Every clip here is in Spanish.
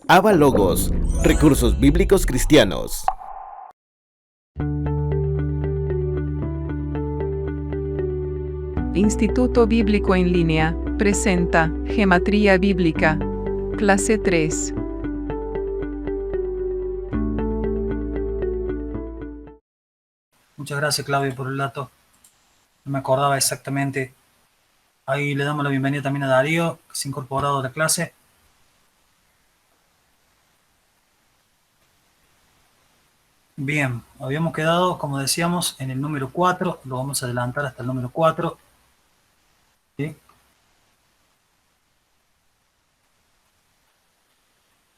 Aba Logos, recursos bíblicos cristianos. Instituto Bíblico en Línea presenta Gematría Bíblica, clase 3. Muchas gracias, Claudio, por el dato. No me acordaba exactamente. Ahí le damos la bienvenida también a Darío, que se ha incorporado a la clase. Bien, habíamos quedado, como decíamos, en el número 4. Lo vamos a adelantar hasta el número 4. ¿Sí?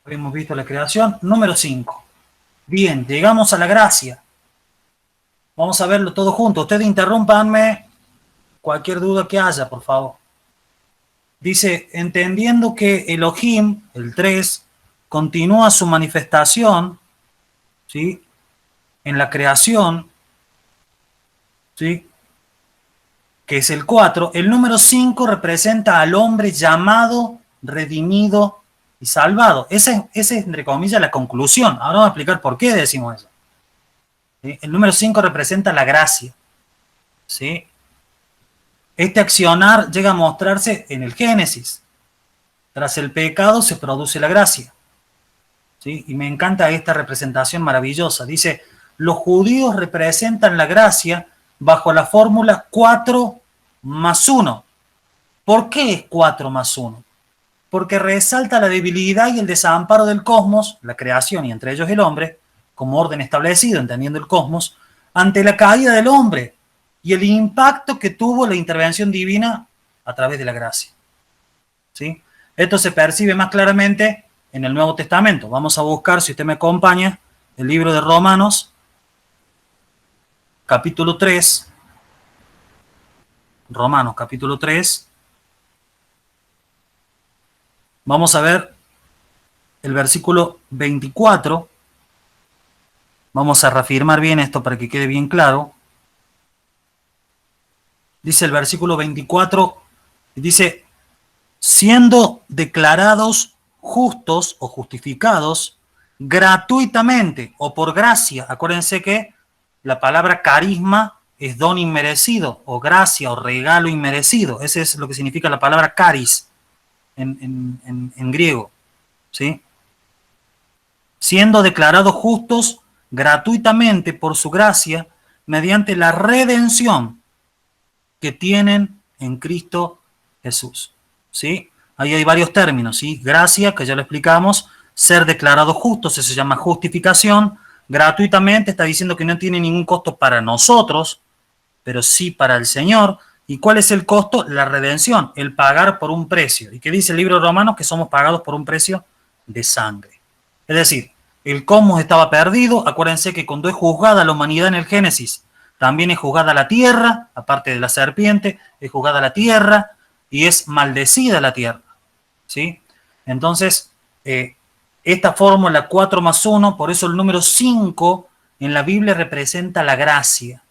Habíamos visto la creación. Número 5. Bien, llegamos a la gracia. Vamos a verlo todo junto. Ustedes interrúmpanme cualquier duda que haya, por favor. Dice, entendiendo que Elohim, el 3, continúa su manifestación, ¿sí?, en la creación, ¿sí?, que es el 4, el número 5 representa al hombre llamado, redimido y salvado. Esa es, entre comillas, la conclusión. Ahora vamos a explicar por qué decimos eso. ¿Sí? El número 5 representa la gracia. ¿Sí? Este accionar llega a mostrarse en el Génesis. Tras el pecado se produce la gracia. ¿Sí? Y me encanta esta representación maravillosa. Dice, los judíos representan la gracia bajo la fórmula 4 más 1. ¿Por qué es 4 más 1? Porque resalta la debilidad y el desamparo del cosmos, la creación y entre ellos el hombre, como orden establecido, entendiendo el cosmos, ante la caída del hombre y el impacto que tuvo la intervención divina a través de la gracia. ¿Sí? Esto se percibe más claramente en el Nuevo Testamento. Vamos a buscar, si usted me acompaña, el libro de Romanos, capítulo 3. Romanos, capítulo 3. Vamos a ver el versículo 24. Vamos a reafirmar bien esto para que quede bien claro. Dice el versículo 24, dice, siendo declarados justos o justificados gratuitamente o por gracia. Acuérdense que la palabra carisma es don inmerecido, o gracia, o regalo inmerecido. Ese es lo que significa la palabra caris en griego. ¿Sí? Siendo declarados justos gratuitamente por su gracia, mediante la redención que tienen en Cristo Jesús. ¿Sí? Ahí hay varios términos, ¿sí? Gracia, que ya lo explicamos, ser declarado justo, eso se llama justificación. Gratuitamente está diciendo que no tiene ningún costo para nosotros, pero sí para el Señor. ¿Y cuál es el costo? La redención, el pagar por un precio. ¿Y qué dice el libro de Romanos? Que somos pagados por un precio de sangre. Es decir, el cosmos estaba perdido. Acuérdense que cuando es juzgada la humanidad en el Génesis, también es juzgada la tierra, aparte de la serpiente, es juzgada la tierra y es maldecida la tierra. ¿Sí? Entonces, esta fórmula 4 más 1, por eso el número 5 en la Biblia representa la gracia.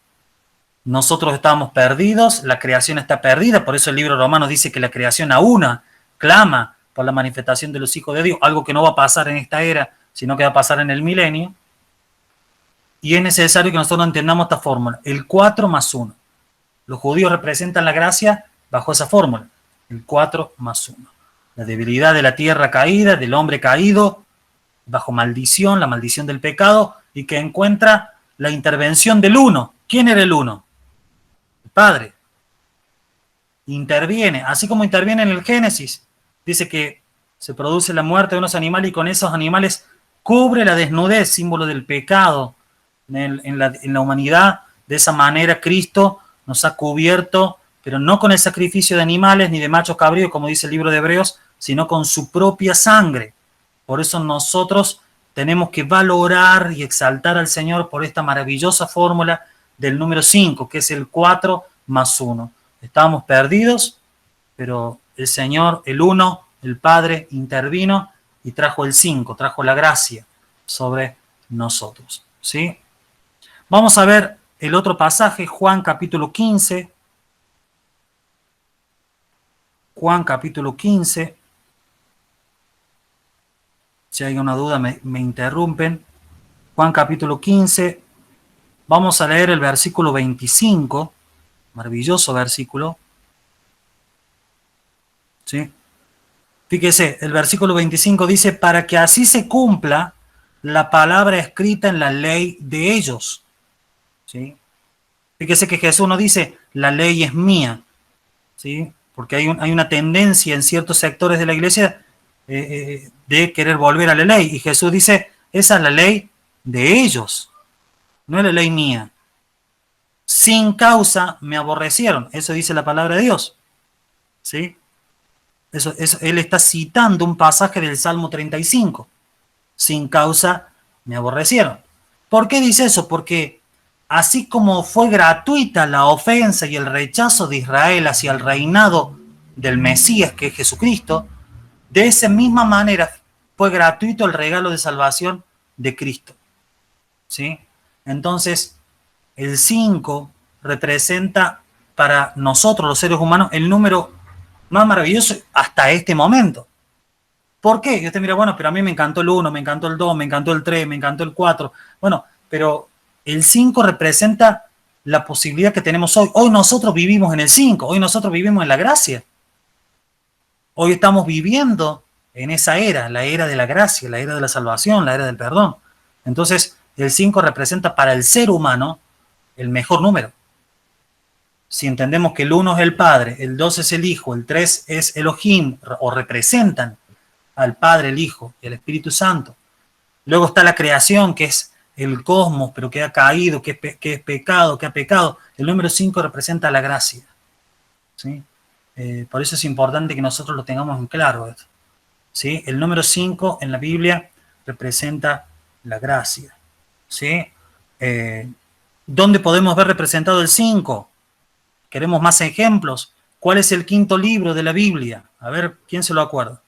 Nosotros estamos perdidos, la creación está perdida, por eso el libro romano dice que la creación a una clama por la manifestación de los hijos de Dios, algo que no va a pasar en esta era, sino que va a pasar en el milenio. Y es necesario que nosotros entendamos esta fórmula, el 4 más 1. Los judíos representan la gracia bajo esa fórmula, el 4 más 1. La debilidad de la tierra caída, del hombre caído, bajo maldición, la maldición del pecado, y que encuentra la intervención del uno. ¿Quién era el uno? El Padre. Interviene, así como interviene en el Génesis. Dice que se produce la muerte de unos animales y con esos animales cubre la desnudez, símbolo del pecado en la humanidad. De esa manera Cristo nos ha cubierto, pero no con el sacrificio de animales ni de machos cabríos, como dice el libro de Hebreos, sino con su propia sangre. Por eso nosotros tenemos que valorar y exaltar al Señor por esta maravillosa fórmula del número 5, que es el 4 más 1. Estábamos perdidos, pero el Señor, el 1, el Padre, intervino y trajo el 5, trajo la gracia sobre nosotros. ¿Sí? Vamos a ver el otro pasaje, Juan capítulo 15. Juan capítulo 15. Si hay una duda, me interrumpen. Juan capítulo 15. Vamos a leer el versículo 25. Maravilloso versículo. ¿Sí? Fíjese, el versículo 25 dice, para que así se cumpla la palabra escrita en la ley de ellos. ¿Sí? Fíjese que Jesús no dice, la ley es mía. ¿Sí? Porque hay una tendencia en ciertos sectores de la iglesia de querer volver a la ley. Y Jesús dice, esa es la ley de ellos, no es la ley mía. Sin causa me aborrecieron. Eso dice la palabra de Dios. ¿Sí? Eso, él está citando un pasaje del Salmo 35. Sin causa me aborrecieron. ¿Por qué dice eso? Porque así como fue gratuita la ofensa y el rechazo de Israel hacia el reinado del Mesías, que es Jesucristo, de esa misma manera fue gratuito el regalo de salvación de Cristo. ¿Sí? Entonces, el 5 representa para nosotros, los seres humanos, el número más maravilloso hasta este momento. ¿Por qué? Y usted mira, bueno, pero a mí me encantó el 1, me encantó el 2, me encantó el 3, me encantó el 4. Bueno, pero el 5 representa la posibilidad que tenemos hoy. Hoy nosotros vivimos en el 5, hoy nosotros vivimos en la gracia. Hoy estamos viviendo en esa era, la era de la gracia, la era de la salvación, la era del perdón. Entonces, el 5 representa para el ser humano el mejor número. Si entendemos que el 1 es el Padre, el 2 es el Hijo, el 3 es Elohim, o representan al Padre, el Hijo y el Espíritu Santo. Luego está la creación, que es el cosmos, pero que ha caído, que es pecado, que ha pecado. El número 5 representa la gracia. ¿Sí? Por eso es importante que nosotros lo tengamos en claro. ¿Sí? El número 5 en la Biblia representa la gracia. ¿Sí? ¿Dónde podemos ver representado el 5? Queremos más ejemplos. ¿Cuál es el quinto libro de la Biblia? A ver, ¿quién se lo acuerda?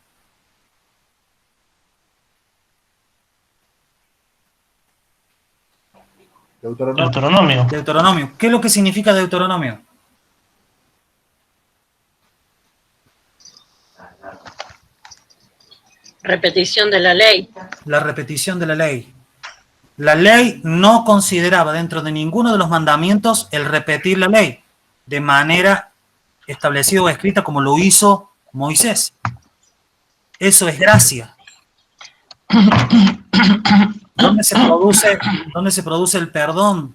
Deuteronomio. Deuteronomio. ¿Qué es lo que significa Deuteronomio? Repetición de la ley. La repetición de la ley. La ley no consideraba dentro de ninguno de los mandamientos el repetir la ley de manera establecida o escrita como lo hizo Moisés. Eso es gracia. ¿Dónde se produce el perdón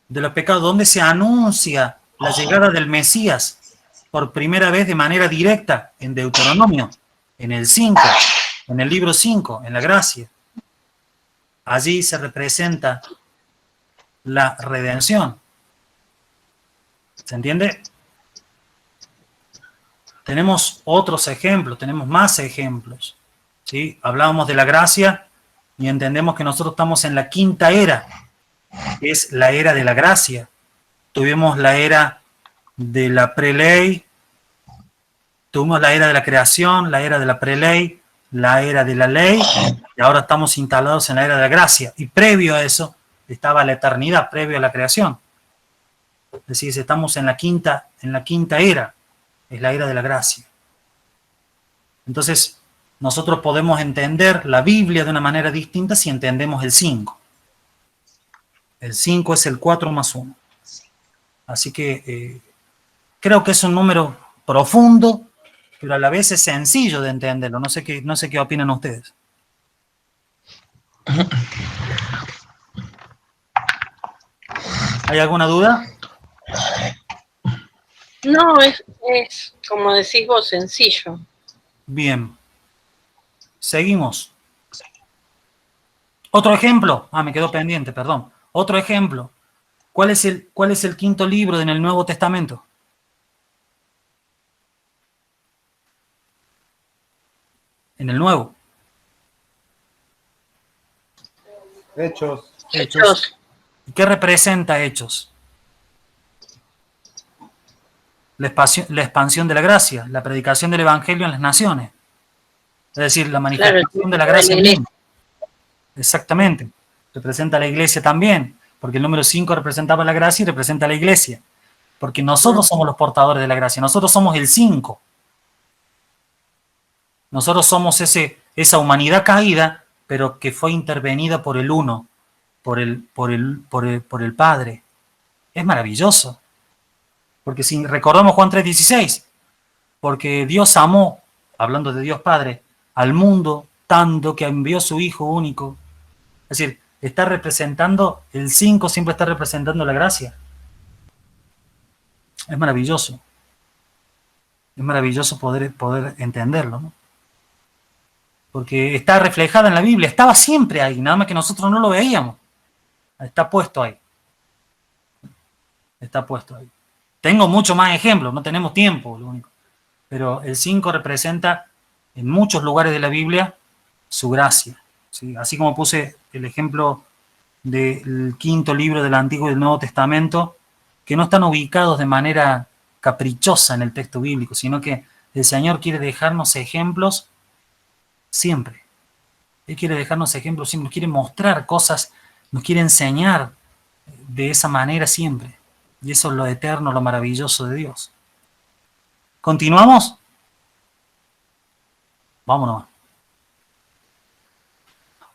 de los pecados? ¿Dónde se anuncia la llegada del Mesías por primera vez de manera directa? En Deuteronomio, en el 5, en el libro 5, en la gracia. Allí se representa la redención. ¿Se entiende? Tenemos otros ejemplos, tenemos más ejemplos. ¿Sí? Hablábamos de la gracia y entendemos que nosotros estamos en la quinta era, que es la era de la gracia. Tuvimos la era de la preley, tuvimos la era de la creación, la era de la preley, la era de la ley, y ahora estamos instalados en la era de la gracia. Y previo a eso estaba la eternidad, previo a la creación. Es decir, estamos en la quinta era, es la era de la gracia. Entonces, nosotros podemos entender la Biblia de una manera distinta si entendemos el 5. El 5 es el 4 más 1. Así que creo que es un número profundo, pero a la vez es sencillo de entenderlo. No sé qué opinan ustedes. ¿Hay alguna duda? No, es como decís vos, sencillo. Bien. Seguimos. Otro ejemplo. Me quedó pendiente, perdón. Otro ejemplo. ¿Cuál es el quinto libro en el Nuevo Testamento? En el Nuevo. Hechos. Hechos. ¿Qué representa Hechos? La expansión de la gracia, la predicación del Evangelio en las naciones. Es decir, la manifestación de la gracia misma. Exactamente. Representa a la iglesia también, porque el número 5 representaba la gracia y representa a la iglesia. Porque nosotros somos los portadores de la gracia, nosotros somos el 5. Nosotros somos esa humanidad caída, pero que fue intervenida por el Uno, por el Padre. Es maravilloso. Porque si recordamos Juan 3:16, porque Dios amó, hablando de Dios Padre, al mundo tanto que envió a su Hijo único. Es decir, está representando, el 5 siempre está representando la gracia. Es maravilloso. Es maravilloso poder entenderlo, ¿no? Porque está reflejada en la Biblia, estaba siempre ahí, nada más que nosotros no lo veíamos. Está puesto ahí. Está puesto ahí. Tengo muchos más ejemplos, no tenemos tiempo, lo único. Pero el 5 representa en muchos lugares de la Biblia su gracia, ¿sí? Así como puse el ejemplo del 5.º libro del Antiguo y del Nuevo Testamento, que no están ubicados de manera caprichosa en el texto bíblico, sino que el Señor quiere dejarnos ejemplos siempre. Él quiere dejarnos ejemplos siempre, nos quiere mostrar cosas, nos quiere enseñar de esa manera siempre. Y eso es lo eterno, lo maravilloso de Dios. ¿Continuamos? Vámonos.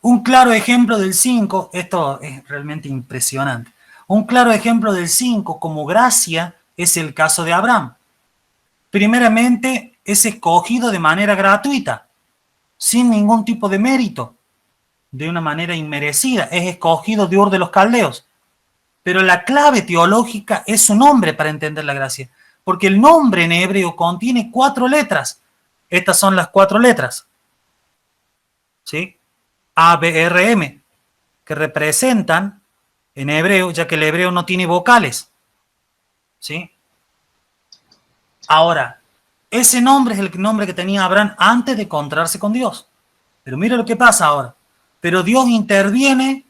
Un claro ejemplo del 5, esto es realmente impresionante. Un claro ejemplo del 5 como gracia es el caso de Abraham. Primeramente, es escogido de manera gratuita, sin ningún tipo de mérito, de una manera inmerecida. Es escogido de Ur de los Caldeos. Pero la clave teológica es su nombre para entender la gracia. Porque el nombre en hebreo contiene 4 letras. Estas son las 4 letras. ¿Sí? A, B, R, M. Que representan en hebreo, ya que el hebreo no tiene vocales. ¿Sí? Ahora, ese nombre es el nombre que tenía Abraham antes de encontrarse con Dios. Pero mira lo que pasa ahora. Pero Dios interviene,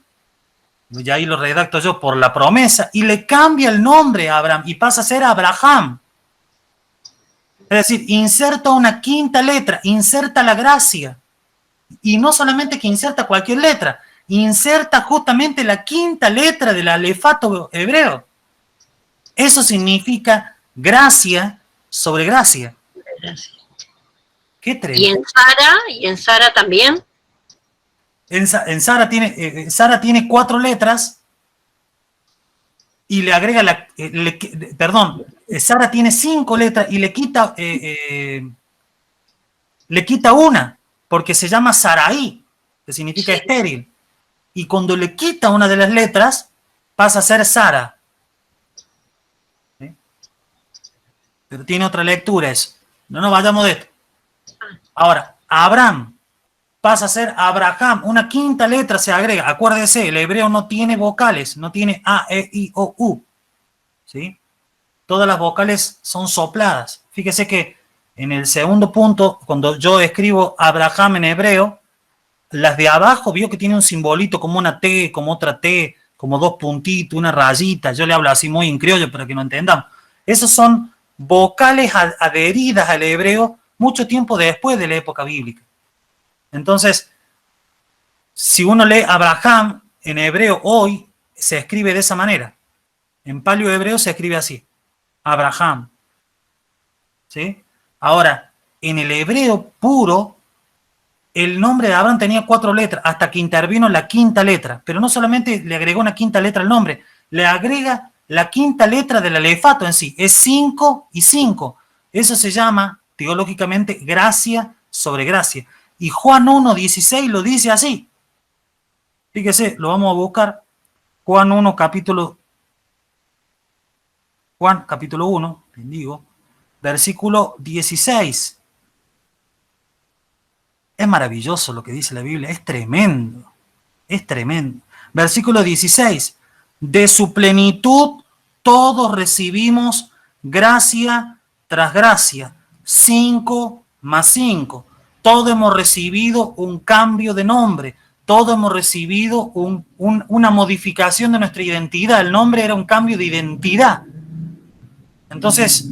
y ahí lo redacto yo, por la promesa, y le cambia el nombre a Abraham y pasa a ser Abraham. Es decir, inserta una 5ª letra, inserta la gracia. Y no solamente que inserta cualquier letra, inserta justamente la 5ª letra del alefato hebreo. Eso significa gracia sobre gracia. Qué tremendo. ¿Y en Sara también? En Sara tiene 4 letras y le agrega Sara tiene 5 letras y le quita una, porque se llama Sarai, que significa estéril. Y cuando le quita una de las letras, pasa a ser Sara. ¿Sí? Pero tiene otra lectura eso. No nos vayamos de esto. Ahora, Abraham pasa a ser Abraham. Una 5ª letra se agrega. Acuérdese, el hebreo no tiene vocales, no tiene A, E, I, O, U. ¿Sí? Todas las vocales son sopladas. Fíjese que en el segundo punto, cuando yo escribo Abraham en hebreo, las de abajo vio que tiene un simbolito como una T, como otra T, como 2 puntitos, una rayita. Yo le hablo así muy en criollo para que no entendamos. Esos son vocales adheridas al hebreo mucho tiempo después de la época bíblica. Entonces, si uno lee Abraham en hebreo hoy, se escribe de esa manera. En paleo hebreo se escribe así. Abraham. ¿Sí? Ahora, en el hebreo puro, el nombre de Abraham tenía 4 letras, hasta que intervino la 5ª letra. Pero no solamente le agregó una 5ª letra al nombre, le agrega la 5ª letra del alefato en sí. Es 5 y 5. Eso se llama, teológicamente, gracia sobre gracia. Y Juan 1:16 lo dice así. Fíjese, lo vamos a buscar. Juan capítulo 1, bendigo, versículo 16. Es maravilloso lo que dice la Biblia, es tremendo, es tremendo. Versículo 16. De su plenitud todos recibimos gracia tras gracia. 5 más 5. Todos hemos recibido un cambio de nombre. Todos hemos recibido una modificación de nuestra identidad. El nombre era un cambio de identidad. Entonces,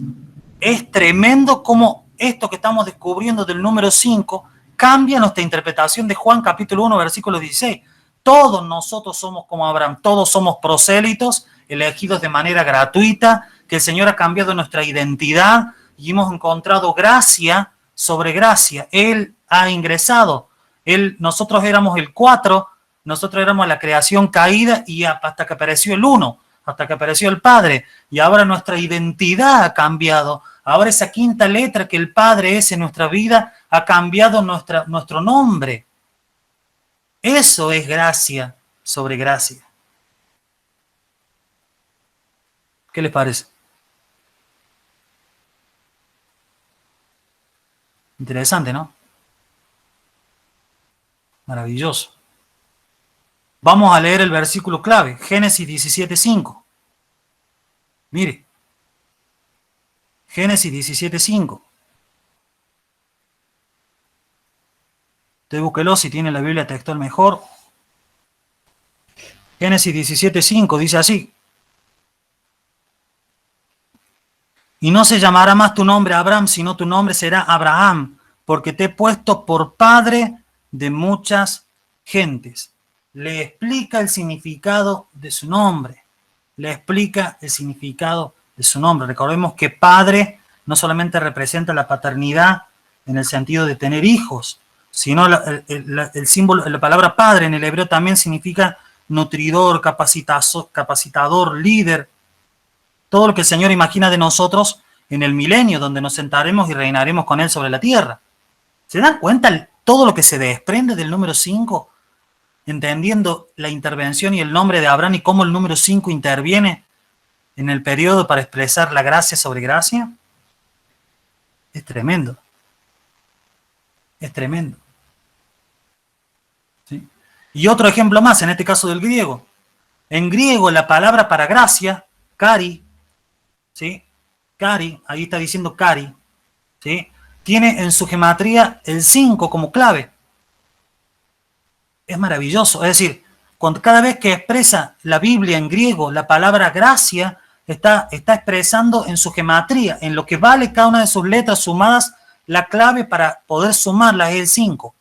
es tremendo cómo esto que estamos descubriendo del número 5 cambia nuestra interpretación de Juan capítulo 1, versículo 16. Todos nosotros somos como Abraham. Todos somos prosélitos, elegidos de manera gratuita, que el Señor ha cambiado nuestra identidad y hemos encontrado gracia sobre gracia. Él ha ingresado. Nosotros éramos el 4, nosotros éramos la creación caída y hasta que apareció el 1, hasta que apareció el Padre. Y ahora nuestra identidad ha cambiado. Ahora esa quinta letra que el Padre es en nuestra vida ha cambiado nuestro nombre. Eso es gracia sobre gracia. ¿Qué les parece? Interesante, ¿no? Maravilloso. Vamos a leer el versículo clave, Génesis 17:5. Mire, Génesis 17:5. Usted búsquelo si tiene la Biblia textual mejor. Génesis 17:5 dice así: y no se llamará más tu nombre Abraham, sino tu nombre será Abraham, porque te he puesto por padre de muchas gentes. Le explica el significado de su nombre. Le explica el significado de su nombre. Recordemos que padre no solamente representa la paternidad en el sentido de tener hijos, sino el símbolo, la palabra padre en el hebreo también significa nutridor, capacitador, líder. Todo lo que el Señor imagina de nosotros en el milenio, donde nos sentaremos y reinaremos con Él sobre la tierra. ¿Se dan cuenta todo lo que se desprende del número 5? Entendiendo la intervención y el nombre de Abraham y cómo el número 5 interviene en el periodo para expresar la gracia sobre gracia. Es tremendo. Es tremendo. ¿Sí? Y otro ejemplo más, en este caso del griego. En griego la palabra para gracia, cari, ¿sí? Cari, ahí está diciendo cari, ¿sí? Tiene en su gematría el 5 como clave. Es maravilloso. Es decir, cada vez que expresa la Biblia en griego la palabra gracia, está expresando en su gematría, en lo que vale cada una de sus letras sumadas, la clave para poder sumarla es el 5.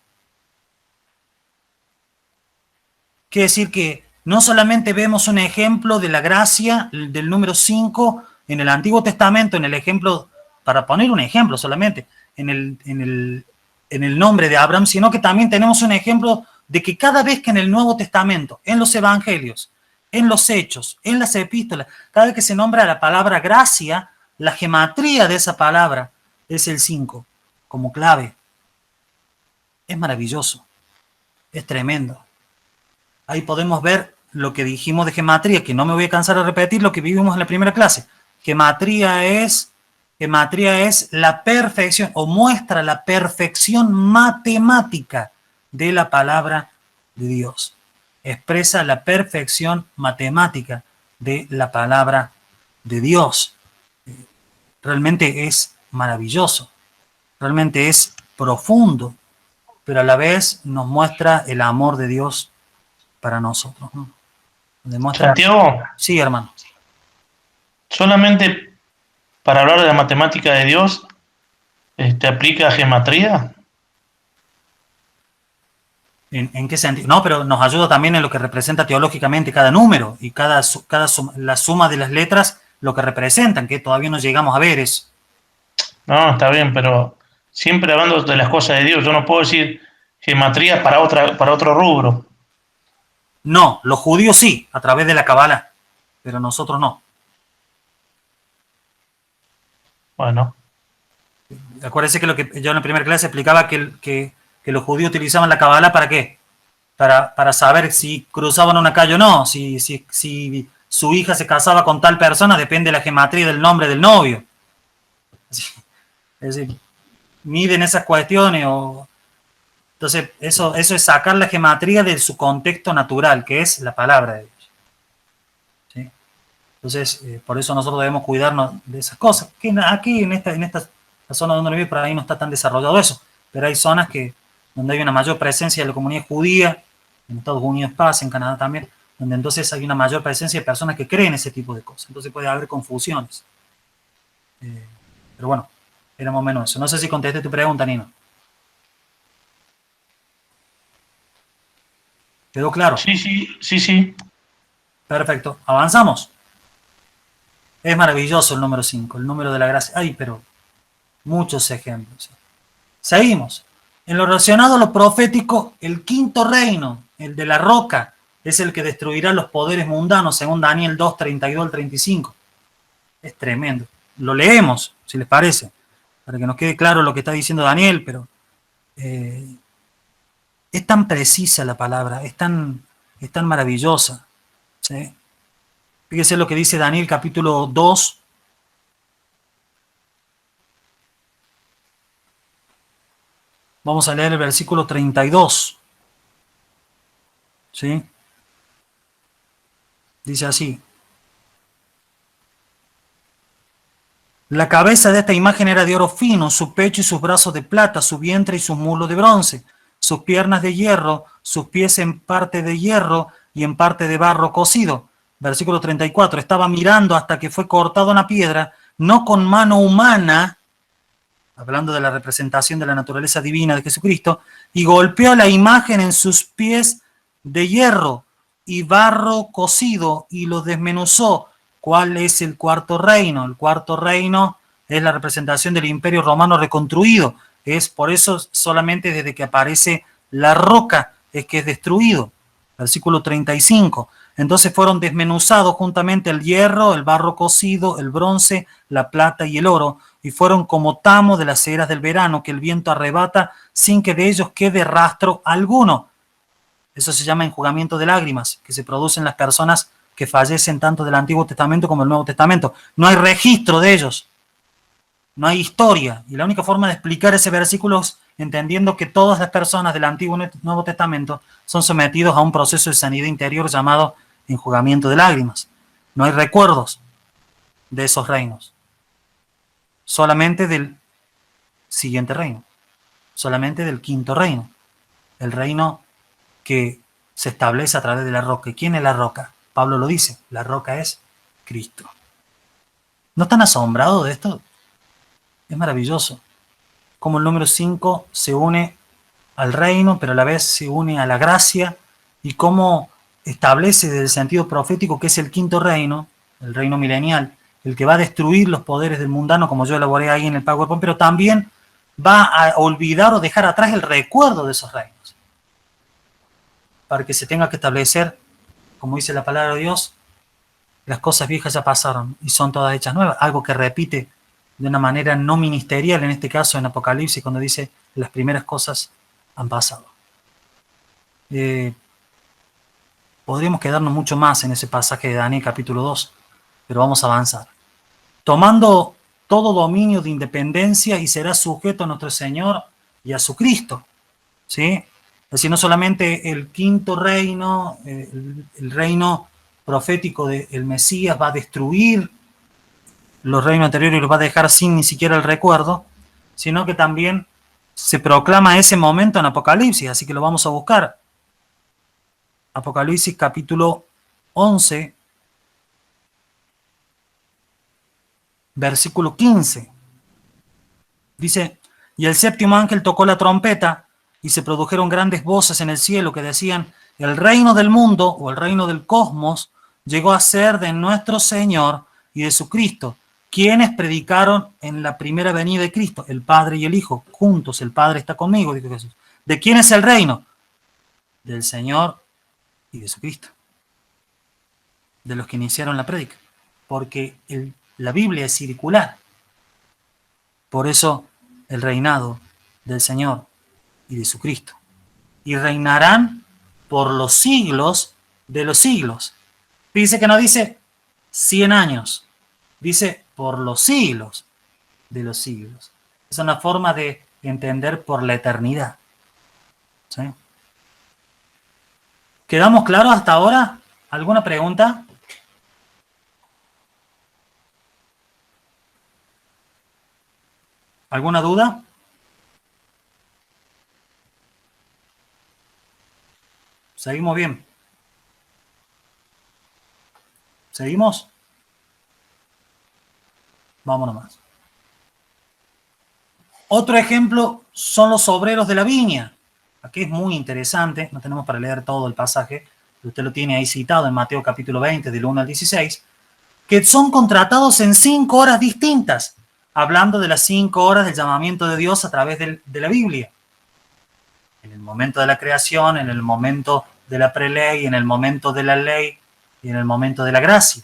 Quiere decir que no solamente vemos un ejemplo de la gracia del número 5 en el Antiguo Testamento, en el ejemplo, para poner un ejemplo solamente, en el nombre de Abraham, sino que también tenemos un ejemplo de que cada vez que en el Nuevo Testamento, en los Evangelios, en los Hechos, en las Epístolas, cada vez que se nombra la palabra gracia, la gematría de esa palabra es el 5, como clave. Es maravilloso, es tremendo. Ahí podemos ver lo que dijimos de gematría, que no me voy a cansar de repetir lo que vivimos en la primera clase. Gematría es la perfección, o muestra la perfección matemática de la palabra de Dios. Expresa la perfección matemática de la palabra de Dios. Realmente es maravilloso, realmente es profundo, pero a la vez nos muestra el amor de Dios para nosotros, ¿no? Demuestra... Santiago, Sí, hermano. solamente para hablar de la matemática de Dios, ¿aplica gematría? ¿En qué sentido? No, pero nos ayuda también en lo que representa teológicamente cada número y la suma de las letras, lo que representan, que todavía no llegamos a ver eso. No, está bien, pero siempre hablando de las cosas de Dios. Yo no puedo decir gematría para otro rubro. No, los judíos sí, a través de la Kabbalah, pero nosotros no. Bueno. Acuérdense que lo que yo en la primera clase explicaba que los judíos utilizaban la Kabbalah ¿para qué? Para saber si cruzaban una calle o no, si su hija se casaba con tal persona, depende de la gematría del nombre del novio. Es decir, miden esas cuestiones. Entonces, eso es sacar la gematría de su contexto natural, que es la palabra de Dios. ¿Sí? Entonces, por eso nosotros debemos cuidarnos de esas cosas. Que aquí, en esta zona donde vivo, por ahí no está tan desarrollado eso, pero hay zonas donde hay una mayor presencia de la comunidad judía, en Estados Unidos pasa, en Canadá también, donde entonces hay una mayor presencia de personas que creen ese tipo de cosas. Entonces puede haber confusiones. Pero bueno, era más o menos eso. No sé si contesté tu pregunta, Nino. ¿Quedó claro? Sí. Perfecto. ¿Avanzamos? Es maravilloso el número 5, el número de la gracia. Ay, pero muchos ejemplos. Seguimos. En lo relacionado a lo profético, el quinto reino, el de la roca, es el que destruirá los poderes mundanos, según Daniel 2, 32 al 35. Es tremendo. Lo leemos, si les parece, para que nos quede claro lo que está diciendo Daniel, pero es tan precisa la palabra, es tan maravillosa. ¿Sí? Fíjese lo que dice Daniel capítulo 2. Vamos a leer el versículo 32. ¿Sí? Dice así. La cabeza de esta imagen era de oro fino, su pecho y sus brazos de plata, su vientre y sus muslos de bronce, sus piernas de hierro, sus pies en parte de hierro y en parte de barro cocido. Versículo 34. Estaba mirando hasta que fue cortada una piedra, no con mano humana, hablando de la representación de la naturaleza divina de Jesucristo, y golpeó la imagen en sus pies de hierro y barro cocido y los desmenuzó. ¿Cuál es el cuarto reino? El cuarto reino es la representación del Imperio Romano reconstruido. Es por eso solamente desde que aparece la roca es que es destruido. Versículo 35. Entonces fueron desmenuzados juntamente el hierro, el barro cocido, el bronce, la plata y el oro, y fueron como tamo de las eras del verano que el viento arrebata sin que de ellos quede rastro alguno. Eso se llama enjugamiento de lágrimas, que se produce en las personas que fallecen tanto del Antiguo Testamento como del Nuevo Testamento. No hay registro de ellos, no hay historia, y la única forma de explicar ese versículo es entendiendo que todas las personas del Antiguo y Nuevo Testamento son sometidos a un proceso de sanidad interior llamado enjugamiento de lágrimas. No hay recuerdos de esos reinos, solamente del siguiente reino, solamente del quinto reino, el reino que se establece a través de la roca. ¿Y quién es la roca? Pablo lo dice, la roca es Cristo. ¿No están asombrados de esto? Es maravilloso cómo el número 5 se une al reino, pero a la vez se une a la gracia, y cómo establece desde el sentido profético que es el quinto reino, el reino milenial, el que va a destruir los poderes del mundano, como yo elaboré ahí en el PowerPoint, pero también va a olvidar o dejar atrás el recuerdo de esos reinos, para que se tenga que establecer, como dice la palabra de Dios, las cosas viejas ya pasaron y son todas hechas nuevas, algo que repite de una manera no ministerial, en este caso en Apocalipsis, cuando dice las primeras cosas han pasado. Podríamos quedarnos mucho más en ese pasaje de Daniel capítulo 2, pero vamos a avanzar. Tomando todo dominio de independencia y será sujeto a nuestro Señor y a su Cristo. ¿Sí? Es decir, no solamente el quinto reino, el reino profético del Mesías va a destruir los reinos anteriores y los va a dejar sin ni siquiera el recuerdo, sino que también se proclama ese momento en Apocalipsis, así que lo vamos a buscar. Apocalipsis capítulo 11, versículo 15. Dice, y el séptimo ángel tocó la trompeta y se produjeron grandes voces en el cielo que decían, el reino del mundo o el reino del cosmos llegó a ser de nuestro Señor y de su Cristo, quienes predicaron en la primera venida de Cristo, el Padre y el Hijo, juntos, el Padre está conmigo, dijo Jesús. ¿De quién es el reino? Del Señor y de su Cristo, de los que iniciaron la prédica, porque la Biblia es circular. Por eso el reinado del Señor y de su Cristo. Y reinarán por los siglos de los siglos. Dice que no dice 100 años, dice por los siglos de los siglos. Es una forma de entender por la eternidad. ¿Sí? ¿Quedamos claros hasta ahora? ¿Alguna pregunta? ¿Alguna duda? ¿Seguimos bien? ¿Seguimos? Vámonos más. Otro ejemplo son los obreros de la viña. Aquí es muy interesante, no tenemos para leer todo el pasaje, pero usted lo tiene ahí citado en Mateo capítulo 20, del 1 al 16, que son contratados en 5 horas distintas, hablando de las 5 horas del llamamiento de Dios a través de la Biblia. En el momento de la creación, en el momento de la preley, en el momento de la ley y en el momento de la gracia.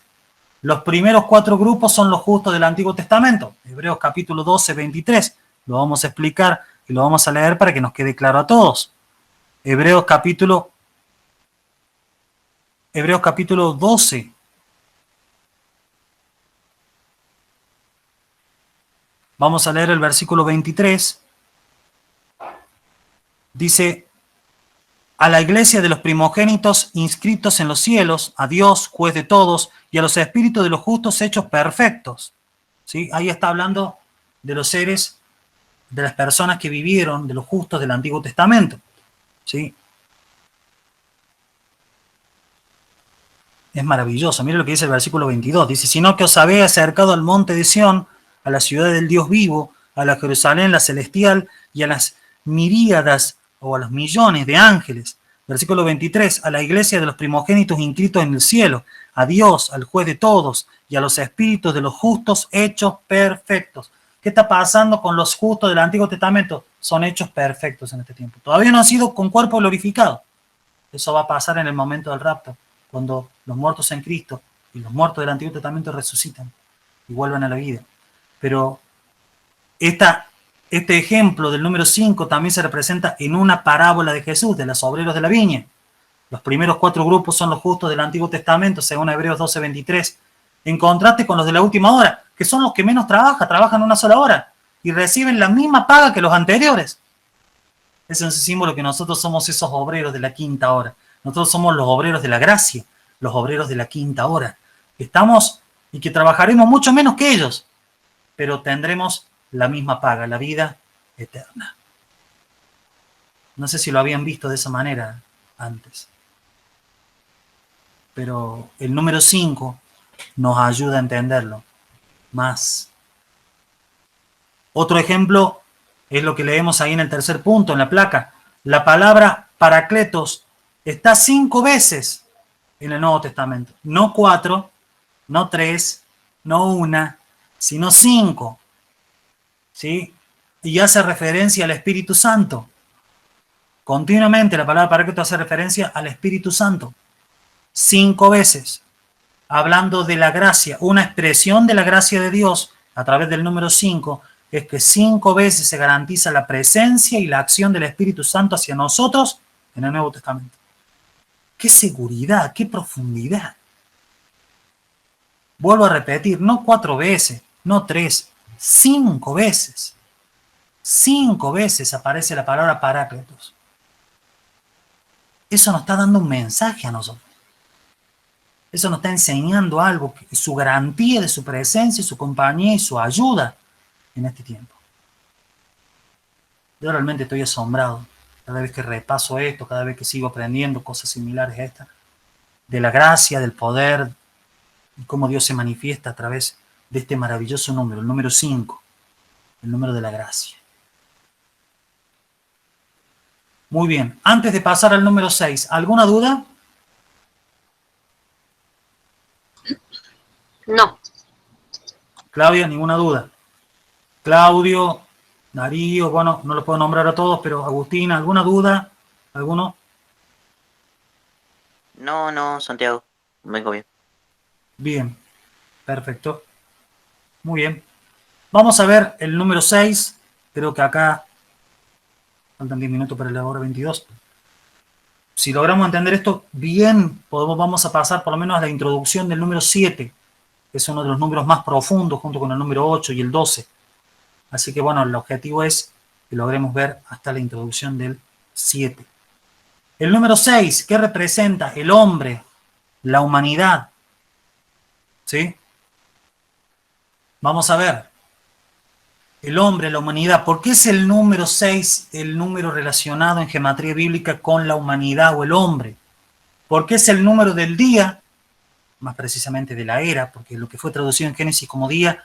Los primeros 4 grupos son los justos del Antiguo Testamento. Hebreos capítulo 12, 23. Lo vamos a explicar y lo vamos a leer para que nos quede claro a todos. Hebreos capítulo 12. Vamos a leer el versículo 23. Dice: a la iglesia de los primogénitos inscritos en los cielos, a Dios, juez de todos, y a los espíritus de los justos hechos perfectos. ¿Sí? Ahí está hablando de los seres, de las personas que vivieron, de los justos del Antiguo Testamento. ¿Sí? Es maravilloso. Mire lo que dice el versículo 22. Dice: sino que os habéis acercado al monte de Sión, a la ciudad del Dios vivo, a la Jerusalén, la celestial, y a las miríadas o a los millones de ángeles. Versículo 23, a la iglesia de los primogénitos inscritos en el cielo, a Dios, al juez de todos, y a los espíritus de los justos hechos perfectos. ¿Qué está pasando con los justos del Antiguo Testamento? Son hechos perfectos en este tiempo. Todavía no han sido con cuerpo glorificado. Eso va a pasar en el momento del rapto, cuando los muertos en Cristo y los muertos del Antiguo Testamento resucitan y vuelven a la vida. Pero este ejemplo del número 5 también se representa en una parábola de Jesús, de los obreros de la viña. Los primeros 4 grupos son los justos del Antiguo Testamento, según Hebreos 12, 23. En contraste con los de la última hora, que son los que menos trabajan una sola hora y reciben la misma paga que los anteriores. Es un símbolo que nosotros somos esos obreros de la quinta hora. Nosotros somos los obreros de la gracia, los obreros de la quinta hora. Estamos y que trabajaremos mucho menos que ellos, pero tendremos la misma paga, la vida eterna. No sé si lo habían visto de esa manera antes. Pero el número 5 nos ayuda a entenderlo más. Otro ejemplo es lo que leemos ahí en el tercer punto, en la placa. La palabra paracletos está 5 veces en el Nuevo Testamento. No 4, no 3, no 1, sino 5. ¿Sí? Y hace referencia al Espíritu Santo. Continuamente la palabra paracletos hace referencia al Espíritu Santo. 5 veces. Hablando de la gracia. Una expresión de la gracia de Dios a través del número 5 es que 5 veces se garantiza la presencia y la acción del Espíritu Santo hacia nosotros en el Nuevo Testamento. ¡Qué seguridad! ¡Qué profundidad! Vuelvo a repetir, no 4 veces, no 3, 5 veces. 5 veces aparece la palabra parácletos. Eso nos está dando un mensaje a nosotros. Eso nos está enseñando algo, su garantía de su presencia, su compañía y su ayuda en este tiempo. Yo realmente estoy asombrado cada vez que repaso esto, cada vez que sigo aprendiendo cosas similares a esta, de la gracia, del poder, y cómo Dios se manifiesta a través de este maravilloso número, el número 5, el número de la gracia. Muy bien, antes de pasar al número 6, ¿alguna duda? No. Claudia, ninguna duda. Claudio, Darío, bueno, no los puedo nombrar a todos, pero Agustina, ¿alguna duda? ¿Alguno? No, Santiago, vengo bien. Bien, perfecto. Muy bien. Vamos a ver el número 6. Creo que acá faltan 10 minutos para la hora 22. Si logramos entender esto bien, vamos a pasar por lo menos a la introducción del número 7, que es uno de los números más profundos, junto con el número 8 y el 12. Así que bueno, el objetivo es que logremos ver hasta la introducción del 7. El número 6, ¿qué representa? El hombre, la humanidad. ¿Sí? Vamos a ver. El hombre, la humanidad. ¿Por qué es el número 6 el número relacionado en gematría bíblica con la humanidad o el hombre? ¿Por qué es el número del día? Más precisamente de la era, porque lo que fue traducido en Génesis como día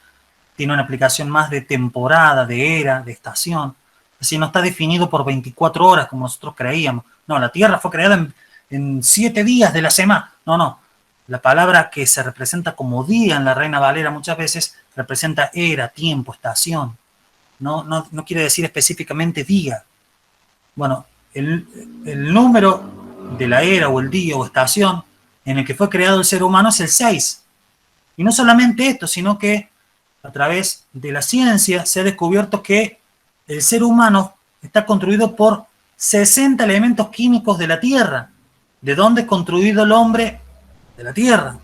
tiene una aplicación más de temporada, de era, de estación. Así no está definido por 24 horas como nosotros creíamos. No, la Tierra fue creada en 7 días de la semana. No. La palabra que se representa como día en la Reina Valera muchas veces representa era, tiempo, estación. No quiere decir específicamente día. Bueno, el número de la era o el día o estación en el que fue creado el ser humano es el 6. Y no solamente esto, sino que a través de la ciencia se ha descubierto que el ser humano está construido por 60 elementos químicos de la Tierra. ¿De dónde es construido el hombre? De la Tierra.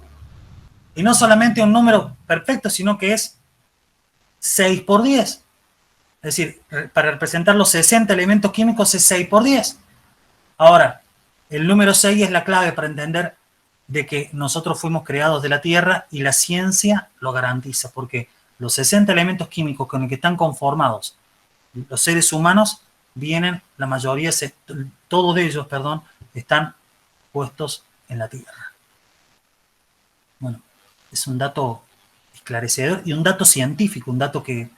Y no solamente un número perfecto, sino que es 6 por 10. Es decir, para representar los 60 elementos químicos es 6 por 10. Ahora, el número 6 es la clave para entender de que nosotros fuimos creados de la Tierra y la ciencia lo garantiza, porque los 60 elementos químicos con los que están conformados los seres humanos vienen, la mayoría, todos de ellos, perdón, están puestos en la Tierra. Bueno, es un dato esclarecedor y un dato científico, un dato que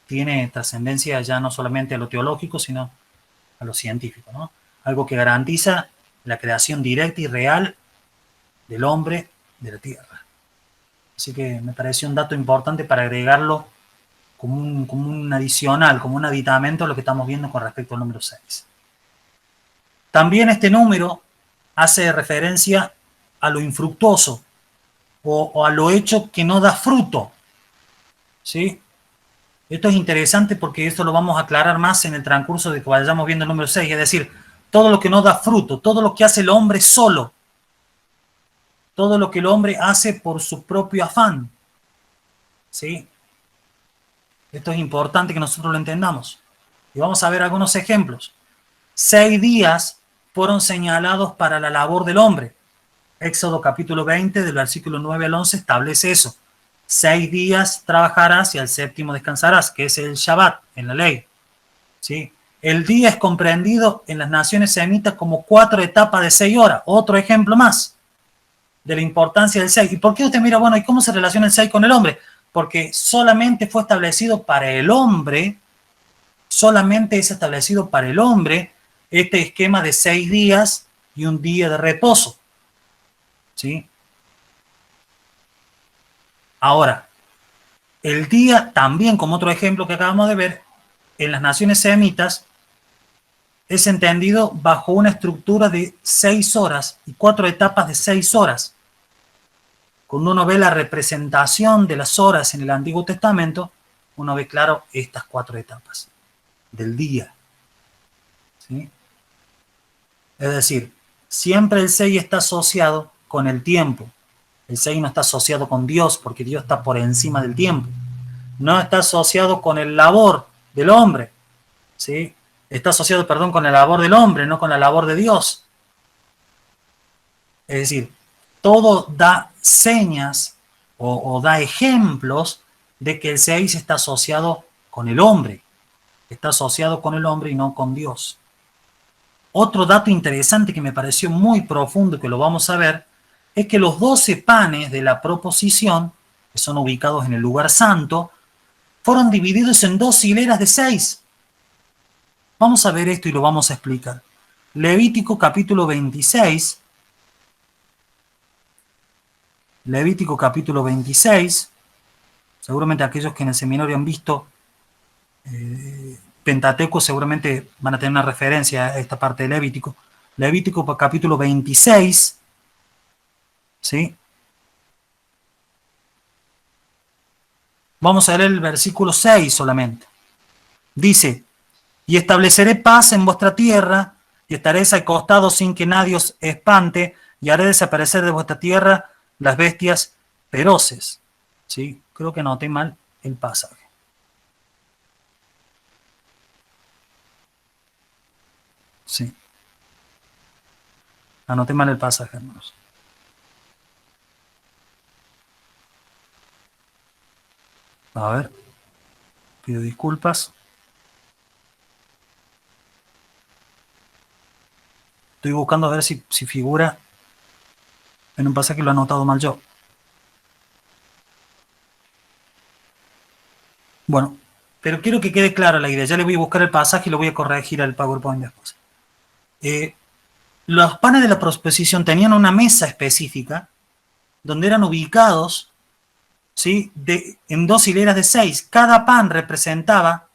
tiene trascendencia ya no solamente a lo teológico, sino a lo científico, ¿no? Algo que garantiza la creación directa y real del hombre de la Tierra. Así que me pareció un dato importante para agregarlo como un adicional, como un aditamento a lo que estamos viendo con respecto al número 6. También este número hace referencia a lo infructuoso o a lo hecho que no da fruto. ¿Sí? Esto es interesante porque esto lo vamos a aclarar más en el transcurso de que vayamos viendo el número 6, es decir, todo lo que no da fruto, todo lo que hace el hombre solo, todo lo que el hombre hace por su propio afán. ¿Sí? Esto es importante que nosotros lo entendamos. Y vamos a ver algunos ejemplos. 6 días fueron señalados para la labor del hombre. Éxodo capítulo 20, del versículo 9 al 11, establece eso. 6 días trabajarás y al séptimo descansarás, que es el Shabbat en la ley. ¿Sí? El día es comprendido en las naciones semitas como 4 etapas de 6 horas. Otro ejemplo más de la importancia del 6. ¿Y por qué usted mira, bueno, y cómo se relaciona el 6 con el hombre? Porque solamente fue establecido para el hombre, solamente es establecido para el hombre este esquema de 6 días y un día de reposo. ¿Sí? Ahora, el día también, como otro ejemplo que acabamos de ver, en las naciones semitas, es entendido bajo una estructura de 6 horas y 4 etapas de 6 horas. Cuando uno ve la representación de las horas en el Antiguo Testamento, uno ve claro estas 4 etapas del día. ¿Sí? Es decir, siempre el 6 está asociado con el tiempo. El 6 no está asociado con Dios, porque Dios está por encima del tiempo. No está asociado con el labor del hombre. ¿Sí? Está asociado, perdón, con el labor del hombre, no con la labor de Dios. Es decir, todo da señas o da ejemplos de que el 6 está asociado con el hombre. Está asociado con el hombre y no con Dios. Otro dato interesante que me pareció muy profundo, que lo vamos a ver, es que los 12 panes de la proposición, que son ubicados en el lugar santo, fueron divididos en 2 hileras de 6. Vamos a ver esto y lo vamos a explicar. Levítico capítulo 26. Levítico capítulo 26. Seguramente aquellos que en el seminario han visto Pentateuco seguramente van a tener una referencia a esta parte de Levítico. Levítico capítulo 26. ¿Sí? Vamos a leer el versículo 6 solamente. Dice: y estableceré paz en vuestra tierra, y estaréis al costado sin que nadie os espante, y haré desaparecer de vuestra tierra las bestias feroces. ¿Sí? Creo que anoté mal el pasaje. Sí. Anoté mal el pasaje, hermanos. A ver. Pido disculpas. Estoy buscando a ver si figura en un pasaje que lo he anotado mal yo. Bueno, pero quiero que quede clara la idea. Ya le voy a buscar el pasaje y lo voy a corregir al PowerPoint después. Los panes de la proposición tenían una mesa específica donde eran ubicados, ¿sí?, en 2 hileras de 6. Cada pan representaba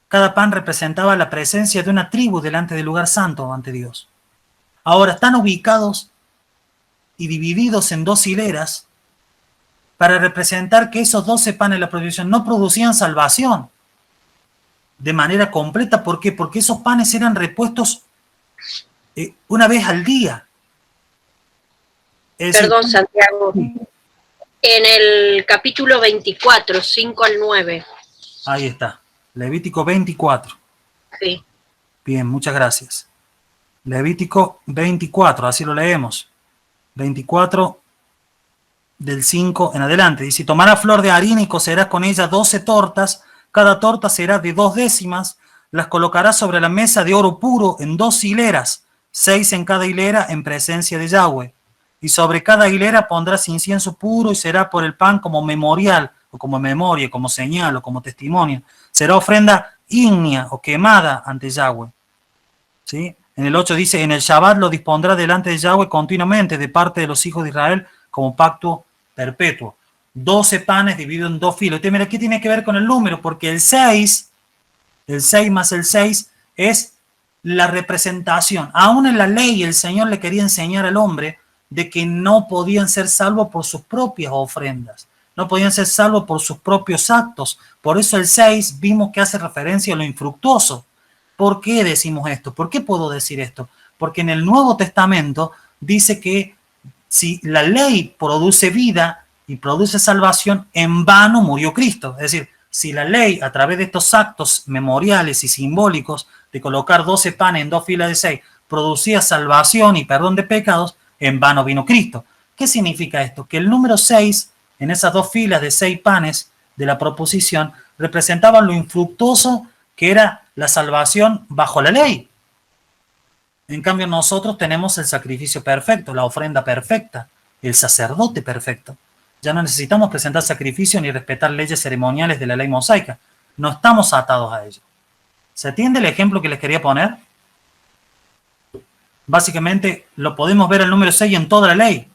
Cada pan representaba la presencia de una tribu delante del lugar santo ante Dios. Ahora están ubicados y divididos en 2 hileras para representar que esos 12 panes de la provisión no producían salvación de manera completa. ¿Por qué? Porque esos panes eran repuestos una vez al día. Perdón, Santiago. En el capítulo 24, 5 al 9. Ahí está. Levítico 24. Sí. Bien, muchas gracias. Levítico 24, así lo leemos. 24 del 5 en adelante. Dice, tomarás flor de harina y cocerás con ella 12 tortas. Cada torta será de 2 décimas. Las colocarás sobre la mesa de oro puro en 2 hileras, 6 en cada hilera en presencia de Yahweh. Y sobre cada hilera pondrás incienso puro y será por el pan como memorial, o como memoria, como señal, o como testimonio. Será ofrenda ígnea o quemada ante Yahweh. ¿Sí? En el 8 dice, en el Shabbat lo dispondrá delante de Yahweh continuamente de parte de los hijos de Israel como pacto perpetuo. 12 panes divididos en 2 filos. Mira, ¿qué tiene que ver con el número? Porque el 6 más el 6 es la representación. Aún en la ley el Señor le quería enseñar al hombre de que no podían ser salvos por sus propias ofrendas. No podían ser salvos por sus propios actos. Por eso el 6 vimos que hace referencia a lo infructuoso. ¿Por qué decimos esto? ¿Por qué puedo decir esto? Porque en el Nuevo Testamento dice que si la ley produce vida y produce salvación, en vano murió Cristo. Es decir, si la ley, a través de estos actos memoriales y simbólicos de colocar 12 panes en 2 filas de 6, producía salvación y perdón de pecados, en vano vino Cristo. ¿Qué significa esto? Que el número 6, en esas 2 filas de 6 panes de la proposición, representaba lo infructuoso que era la salvación bajo la ley. En cambio, nosotros tenemos el sacrificio perfecto, la ofrenda perfecta, el sacerdote perfecto. Ya no necesitamos presentar sacrificio ni respetar leyes ceremoniales de la ley mosaica. No estamos atados a ello. ¿Se entiende el ejemplo que les quería poner? Básicamente, lo podemos ver el número 6 en toda la ley.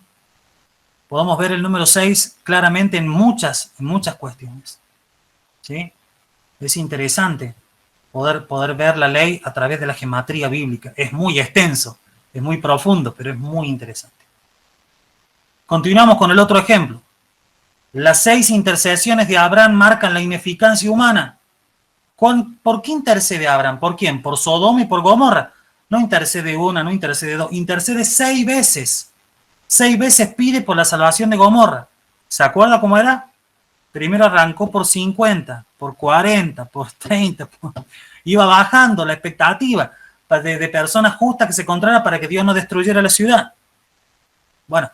Podemos ver el número 6 claramente en muchas cuestiones. ¿Sí? Es interesante poder ver la ley a través de la gematría bíblica. Es muy extenso, es muy profundo, pero es muy interesante. Continuamos con el otro ejemplo. Las 6 intercesiones de Abraham marcan la ineficacia humana. ¿Por qué intercede Abraham? ¿Por quién? ¿Por Sodoma y por Gomorra? No intercede una, no intercede 2, intercede 6 veces. 6 veces pide por la salvación de Gomorra. ¿Se acuerda cómo era? Primero arrancó por 50, por 40, por 30. Iba bajando la expectativa de personas justas que se encontraran para que Dios no destruyera la ciudad. Bueno,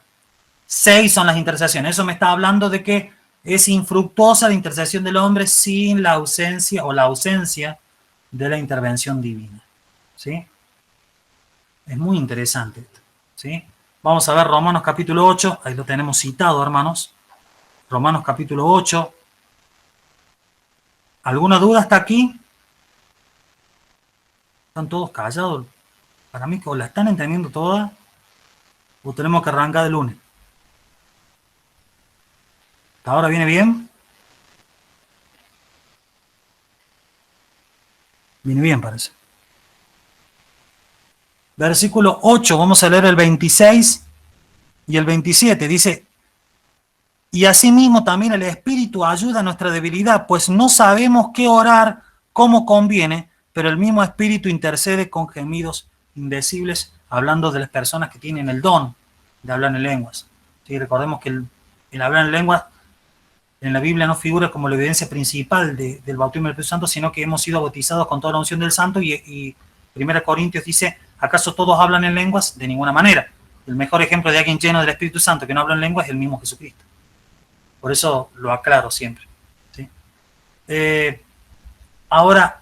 6 son las intercesiones. Eso me está hablando de que es infructuosa la intercesión del hombre sin la ausencia de la intervención divina. ¿Sí? Es muy interesante esto. ¿Sí? Vamos a ver Romanos capítulo 8. Ahí lo tenemos citado, hermanos. Romanos capítulo 8. ¿Alguna duda hasta aquí? ¿Están todos callados? Para mí que o la están entendiendo todas o tenemos que arrancar de lunes. ¿Hasta ahora viene bien? Viene bien, parece. Versículo 8, vamos a leer el 26 y el 27. Dice, y asimismo también el Espíritu ayuda a nuestra debilidad, pues no sabemos qué orar como conviene, pero el mismo Espíritu intercede con gemidos indecibles, hablando de las personas que tienen el don de hablar en lenguas. ¿Sí? Recordemos que el hablar en lenguas en la Biblia no figura como la evidencia principal del bautismo del Espíritu Santo, sino que hemos sido bautizados con toda la unción del Santo y 1 Corintios dice, ¿acaso todos hablan en lenguas? De ninguna manera. El mejor ejemplo de alguien lleno del Espíritu Santo que no habla en lenguas es el mismo Jesucristo. Por eso lo aclaro siempre. ¿Sí? Ahora,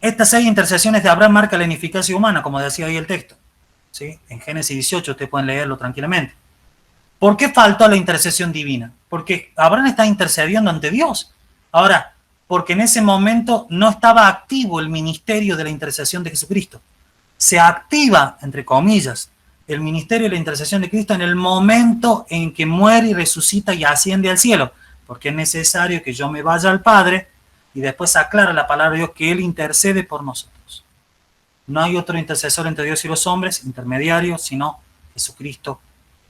estas 6 intercesiones de Abraham marcan la ineficacia humana, como decía ahí el texto. ¿Sí? En Génesis 18 ustedes pueden leerlo tranquilamente. ¿Por qué faltó la intercesión divina? Porque Abraham está intercediendo ante Dios. Ahora, porque en ese momento no estaba activo el ministerio de la intercesión de Jesucristo. Se activa, entre comillas, el ministerio de la intercesión de Cristo en el momento en que muere y resucita y asciende al cielo, porque es necesario que yo me vaya al Padre y después aclara la palabra de Dios que Él intercede por nosotros. No hay otro intercesor entre Dios y los hombres, intermediario, sino Jesucristo,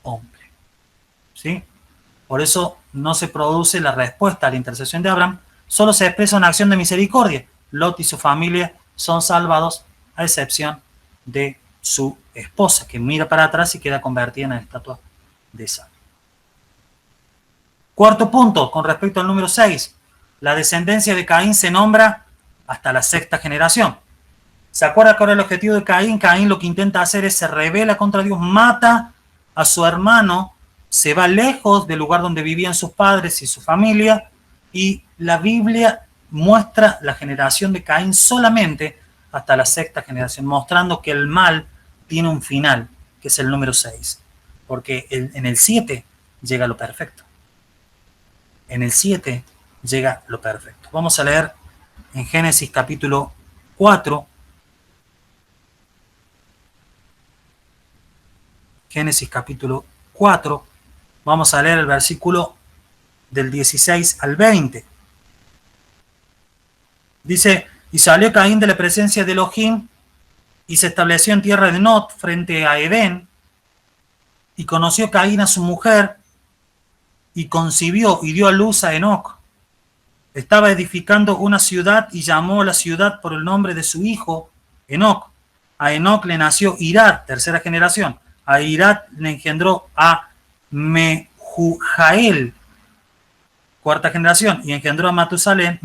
hombre. ¿Sí? Por eso no se produce la respuesta a la intercesión de Abraham, solo se expresa una acción de misericordia. Lot y su familia son salvados, a excepción de su esposa, que mira para atrás y queda convertida en la estatua de sal. Cuarto punto, con respecto al número 6. La descendencia de Caín se nombra hasta la sexta generación. ¿Se acuerda cuál era el objetivo de Caín? Caín lo que intenta hacer es se rebela contra Dios, mata a su hermano, se va lejos del lugar donde vivían sus padres y su familia, y la Biblia muestra la generación de Caín solamente hasta la sexta generación, mostrando que el mal tiene un final, que es el número 6, porque en el 7 llega lo perfecto. En el 7 llega lo perfecto. Vamos a leer en Génesis capítulo 4. Génesis capítulo 4. Vamos a leer el versículo del 16 al 20. Dice, y salió Caín de la presencia de Elohim y se estableció en tierra de Nod frente a Edén, y conoció Caín a su mujer y concibió y dio a luz a Enoc. Estaba edificando una ciudad y llamó a la ciudad por el nombre de su hijo Enoc. A Enoc le nació Irad, tercera generación. A Irad le engendró a Mehujael, cuarta generación, y engendró a Metusalén,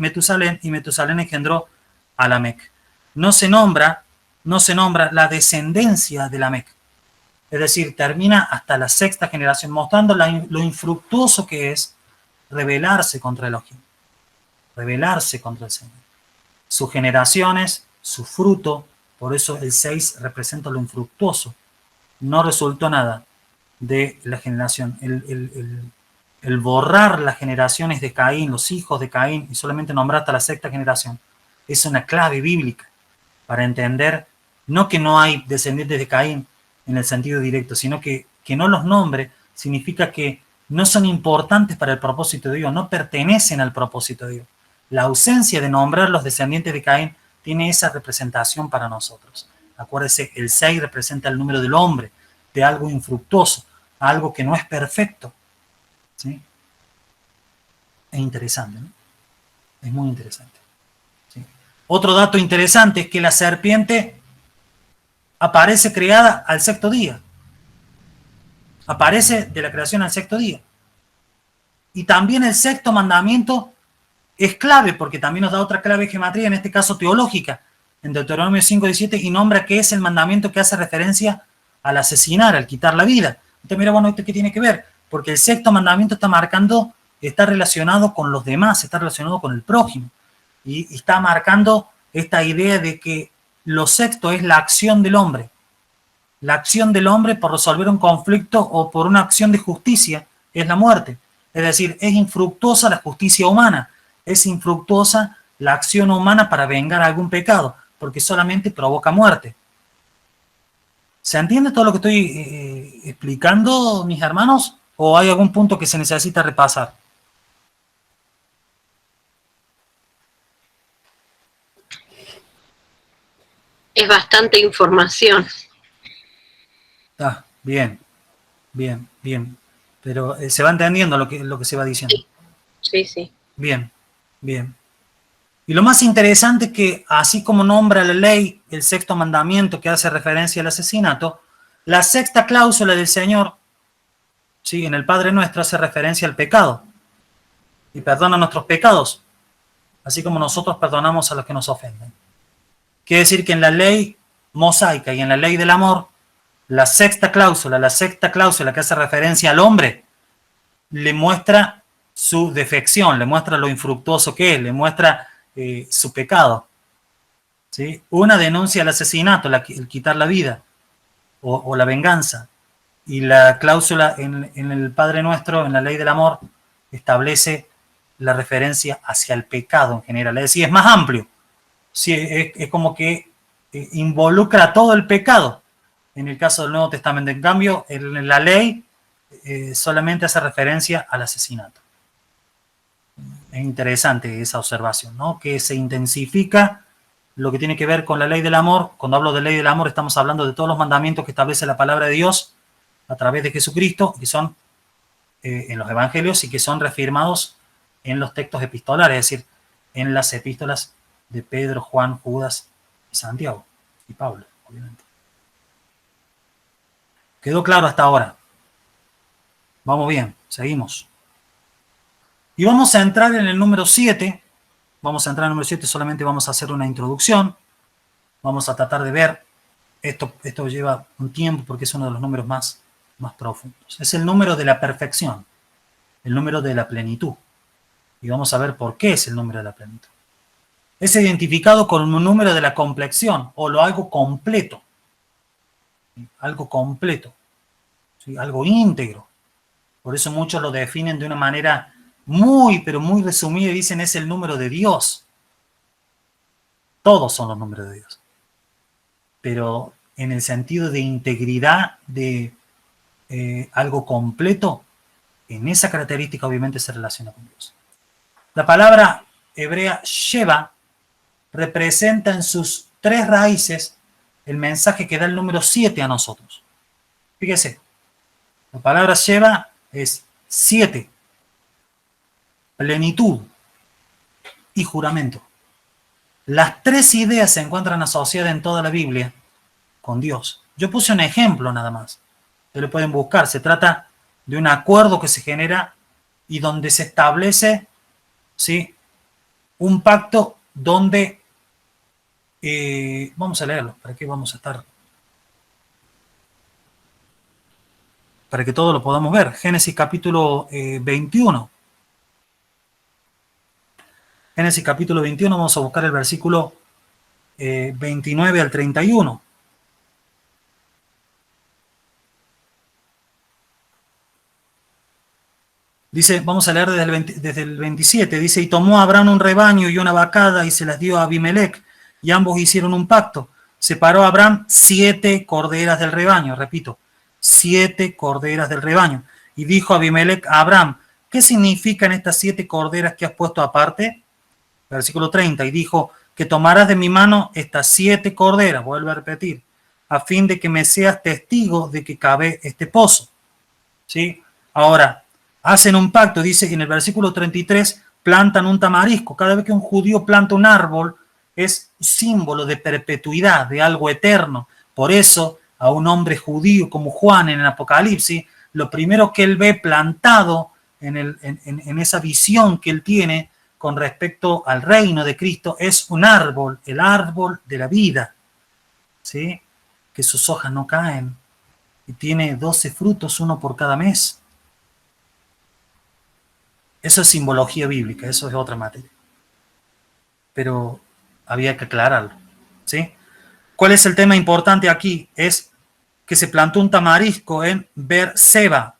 y Metusalén engendró a Lamec. No se nombra la descendencia de Lamec. Es decir, termina hasta la sexta generación, mostrando lo infructuoso que es rebelarse contra Elohim, rebelarse contra el Señor. Sus generaciones, su fruto, por eso el 6 representa lo infructuoso. No resultó nada de la generación. El borrar las generaciones de Caín, los hijos de Caín, y solamente nombrar hasta la sexta generación, es una clave bíblica para entender, no que no hay descendientes de Caín en el sentido directo, sino que no los nombre significa que no son importantes para el propósito de Dios, no pertenecen al propósito de Dios. La ausencia de nombrar los descendientes de Caín tiene esa representación para nosotros. Acuérdese, el 6 representa el número del hombre, de algo infructuoso, algo que no es perfecto. ¿Sí? Es interesante, ¿no? Es muy interesante. ¿Sí? Otro dato interesante es que la serpiente aparece creada al sexto día. Aparece de la creación al sexto día. Y también el sexto mandamiento es clave, porque también nos da otra clave de gematría, en este caso teológica, en Deuteronomio 5:17, y nombra que es el mandamiento que hace referencia al asesinar, al quitar la vida. Entonces, mira, bueno, ¿esto qué tiene que ver? Porque el sexto mandamiento está relacionado con los demás, está relacionado con el prójimo, y está marcando esta idea de que lo sexto es la acción del hombre. La acción del hombre por resolver un conflicto o por una acción de justicia es la muerte. Es decir, es infructuosa la justicia humana, es infructuosa la acción humana para vengar algún pecado, porque solamente provoca muerte. ¿Se entiende todo lo que estoy explicando, mis hermanos? ¿O hay algún punto que se necesita repasar? Es bastante información. Ah, bien. Pero se va entendiendo lo que se va diciendo. Sí. Bien. Y lo más interesante es que, así como nombra la ley el sexto mandamiento que hace referencia al asesinato, la sexta cláusula del Señor, ¿sí?, en el Padre Nuestro hace referencia al pecado y perdona nuestros pecados, así como nosotros perdonamos a los que nos ofenden. Quiere decir que en la ley mosaica y en la ley del amor, la sexta cláusula que hace referencia al hombre, le muestra su defección, le muestra lo infructuoso que es, le muestra su pecado. ¿Sí? Una denuncia el asesinato, el quitar la vida o la venganza. Y la cláusula en el Padre Nuestro, en la ley del amor, establece la referencia hacia el pecado en general. Es decir, es más amplio. Sí, es como que involucra todo el pecado. En el caso del Nuevo Testamento, en cambio, en la ley solamente hace referencia al asesinato. Es interesante esa observación, ¿no? Que se intensifica lo que tiene que ver con la ley del amor. Cuando hablo de ley del amor, estamos hablando de todos los mandamientos que establece la palabra de Dios a través de Jesucristo, que son en los evangelios y que son reafirmados en los textos epistolares, es decir, en las epístolas de Pedro, Juan, Judas y Santiago, y Pablo, obviamente. ¿Quedó claro hasta ahora? Vamos bien, seguimos. Y vamos a entrar en el número 7. Vamos a entrar en el número 7, solamente vamos a hacer una introducción. Vamos a tratar de ver, esto lleva un tiempo porque es uno de los números más profundos. Es el número de la perfección, el número de la plenitud. Y vamos a ver por qué es el número de la plenitud. Es identificado con un número de la complexión, o algo completo. Algo completo. ¿Sí? Algo íntegro. Por eso muchos lo definen de una manera muy, pero muy resumida y dicen es el número de Dios. Todos son los números de Dios. Pero en el sentido de integridad, de algo completo, en esa característica obviamente se relaciona con Dios. La palabra hebrea Sheva representa en sus 3 raíces el mensaje que da el número 7 a nosotros. Fíjese, la palabra Sheva es 7, plenitud y juramento. Las 3 ideas se encuentran asociadas en toda la Biblia con Dios. Yo puse un ejemplo nada más. Ustedes lo pueden buscar. Se trata de un acuerdo que se genera y donde se establece, ¿sí?, un pacto donde vamos a leerlo. ¿Para qué vamos a estar? Para que todo lo podamos ver. Génesis capítulo 21. Génesis capítulo 21, vamos a buscar el versículo 29 al 31. Dice, vamos a leer desde el 27, dice, y tomó Abraham un rebaño y una vacada y se las dio a Abimelec, y ambos hicieron un pacto. Separó a Abraham 7 corderas del rebaño, repito, 7 corderas del rebaño. Y dijo Abimelec a Abraham, ¿qué significan estas 7 corderas que has puesto aparte? Versículo 30, y dijo, que tomarás de mi mano estas 7 corderas, vuelvo a repetir, a fin de que me seas testigo de que cabe este pozo. ¿Sí? Ahora, hacen un pacto, dice en el versículo 33, plantan un tamarisco. Cada vez que un judío planta un árbol, es símbolo de perpetuidad, de algo eterno. Por eso, a un hombre judío como Juan en el Apocalipsis, lo primero que él ve plantado en esa visión que él tiene con respecto al reino de Cristo es un árbol, el árbol de la vida, ¿sí?, que sus hojas no caen y tiene 12 frutos, uno por cada mes. Eso es simbología bíblica, eso es otra materia. Pero había que aclararlo, ¿sí? ¿Cuál es el tema importante aquí? Es que se plantó un tamarisco en Beerseba,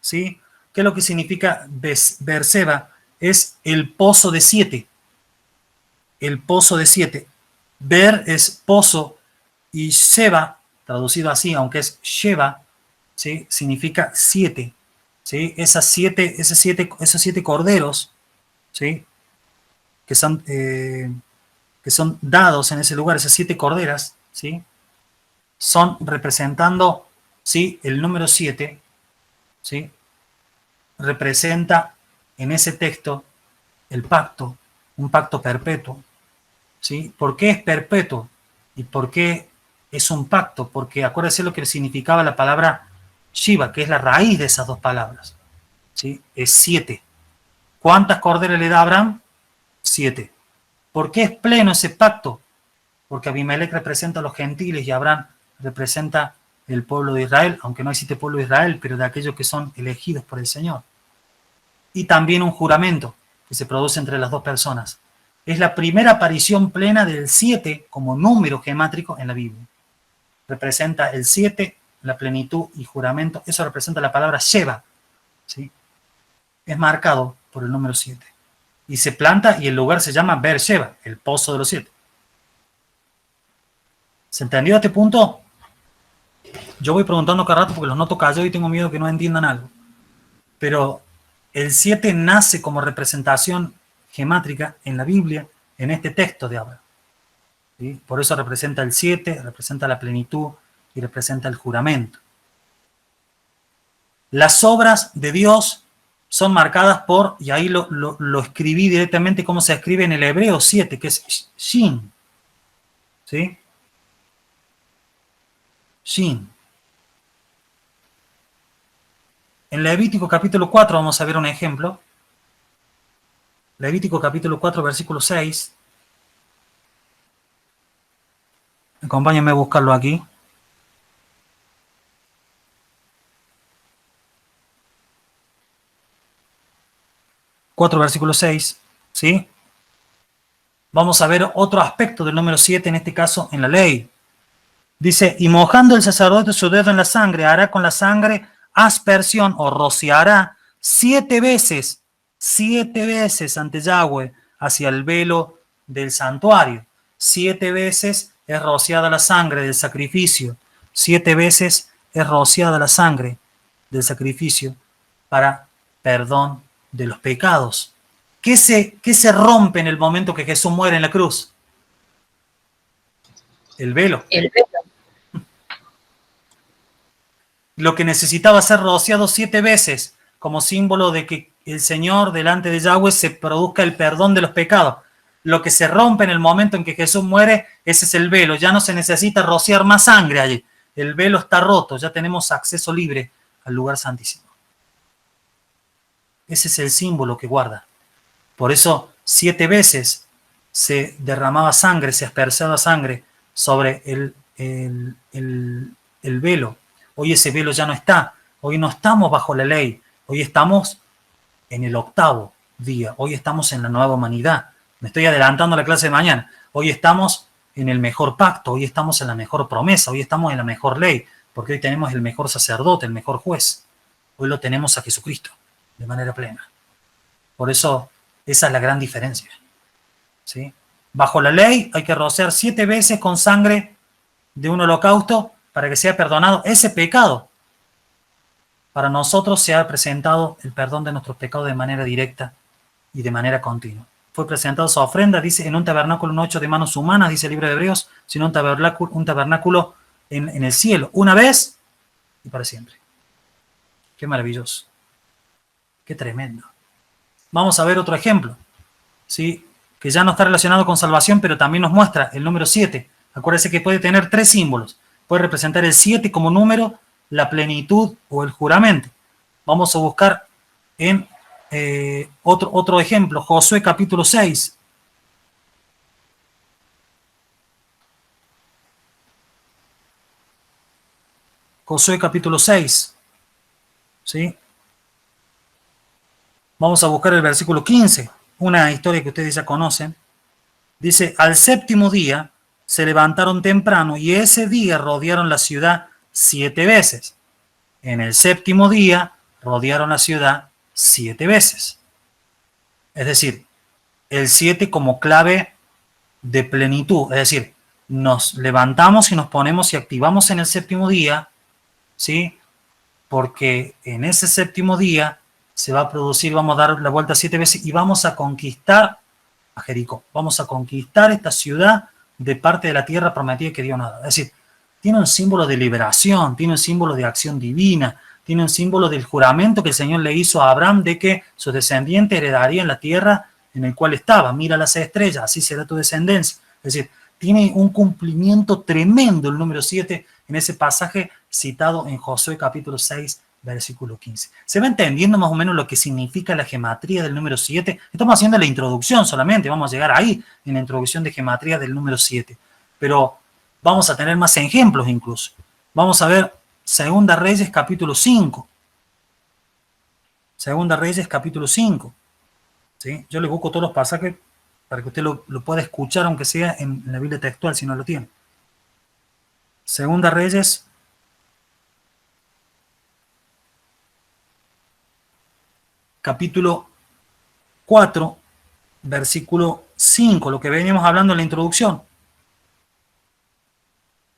¿sí? ¿Qué es lo que significa Beerseba? Es el pozo de 7. El pozo de 7. Ber es pozo y Sheba, traducido así, aunque es Sheba, ¿sí?, significa 7. ¿Sí? Esos siete corderos, ¿sí?, que son dados en ese lugar, esas 7 corderas, ¿sí?, son representando, ¿sí?, el número 7, ¿sí?, representa en ese texto el pacto, un pacto perpetuo, ¿sí? ¿Por qué es perpetuo? ¿Y por qué es un pacto? Porque acuérdense lo que significaba la palabra Shiva, que es la raíz de esas 2 palabras, ¿sí? Es 7. ¿Cuántas corderas le da a Abraham? 7. ¿Por qué es pleno ese pacto? Porque Abimelec representa a los gentiles y Abraham representa el pueblo de Israel, aunque no existe pueblo de Israel, pero de aquellos que son elegidos por el Señor. Y también un juramento que se produce entre las 2 personas. Es la primera aparición plena del 7 como número gemátrico en la Biblia. Representa el 7, la plenitud y juramento. Eso representa la palabra Sheva, ¿sí? Es marcado por el número 7. Y se planta y el lugar se llama Beersheba, el pozo de los 7. ¿Se entendió a este punto? Yo voy preguntando cada rato porque los noto callados y tengo miedo que no entiendan algo. Pero el 7 nace como representación gemátrica en la Biblia, en este texto de Abraham. ¿Sí? Por eso representa el 7, representa la plenitud y representa el juramento. Las obras de Dios son marcadas por, y ahí lo escribí directamente como se escribe en el hebreo 7, que es Shin. ¿Sí? Shin. En Levítico capítulo 4 vamos a ver un ejemplo. Levítico capítulo 4, versículo 6. Acompáñenme a buscarlo aquí. Versículo 6, ¿sí? Vamos a ver otro aspecto del número 7, en este caso en la ley. Dice, y mojando el sacerdote su dedo en la sangre, hará con la sangre aspersión o rociará 7 veces ante Yahweh hacia el velo del santuario. 7 veces es rociada la sangre del sacrificio. 7 veces es rociada la sangre del sacrificio para perdón de los pecados. ¿Qué se rompe en el momento que Jesús muere en la cruz? El velo. El velo. Lo que necesitaba ser rociado 7 veces como símbolo de que el Señor delante de Yahweh se produzca el perdón de los pecados. Lo que se rompe en el momento en que Jesús muere, ese es el velo. Ya no se necesita rociar más sangre allí. El velo está roto, ya tenemos acceso libre al lugar santísimo. Ese es el símbolo que guarda. Por eso 7 veces se derramaba sangre, se aspersaba sangre sobre el velo. Hoy ese velo ya no está. Hoy no estamos bajo la ley. Hoy estamos en el 8º día. Hoy estamos en la nueva humanidad. Me estoy adelantando a la clase de mañana. Hoy estamos en el mejor pacto. Hoy estamos en la mejor promesa. Hoy estamos en la mejor ley. Porque hoy tenemos el mejor sacerdote, el mejor juez. Hoy lo tenemos a Jesucristo de manera plena. Por eso, esa es la gran diferencia. ¿Sí? Bajo la ley hay que rociar 7 veces con sangre de un holocausto para que sea perdonado ese pecado. Para nosotros se ha presentado el perdón de nuestros pecados de manera directa y de manera continua. Fue presentado su ofrenda, dice, en un tabernáculo no hecho de manos humanas, dice el libro de Hebreos, sino un tabernáculo en el cielo, una vez y para siempre. Qué maravilloso. Qué tremendo. Vamos a ver otro ejemplo, ¿sí? Que ya no está relacionado con salvación, pero también nos muestra el número 7. Acuérdense que puede tener 3 símbolos. Puede representar el 7 como número, la plenitud o el juramento. Vamos a buscar en otro ejemplo, Josué capítulo 6. Josué capítulo 6. ¿Sí? Vamos a buscar el versículo 15, una historia que ustedes ya conocen. Dice, al 7º día se levantaron temprano y ese día rodearon la ciudad 7 veces. En el 7º día rodearon la ciudad 7 veces. Es decir, el 7 como clave de plenitud. Es decir, nos levantamos y nos ponemos y activamos en el 7º día, ¿sí? Porque en ese 7º día se va a producir, vamos a dar la vuelta 7 veces y vamos a conquistar a Jericó. Vamos a conquistar esta ciudad de parte de la tierra prometida que Dios nos da. Es decir, tiene un símbolo de liberación, tiene un símbolo de acción divina, tiene un símbolo del juramento que el Señor le hizo a Abraham de que sus descendientes heredarían la tierra en el cual estaba. Mira las estrellas, así será tu descendencia. Es decir, tiene un cumplimiento tremendo el número 7 en ese pasaje citado en Josué capítulo 6, versículo 15. ¿Se va entendiendo más o menos lo que significa la gematría del número 7? Estamos haciendo la introducción solamente, vamos a llegar ahí en la introducción de gematría del número 7. Pero vamos a tener más ejemplos incluso. Vamos a ver Segunda Reyes capítulo 5. Segunda Reyes capítulo 5. ¿Sí? Yo le busco todos los pasajes para que usted lo pueda escuchar, aunque sea en la Biblia textual, si no lo tiene. Segunda Reyes capítulo 4, versículo 5, lo que veníamos hablando en la introducción.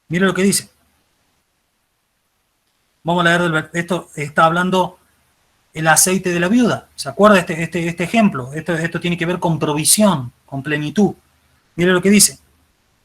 Mire lo que dice. Vamos a leer, esto está hablando el aceite de la viuda. ¿Se acuerda este ejemplo? Esto tiene que ver con provisión, con plenitud. Mire lo que dice.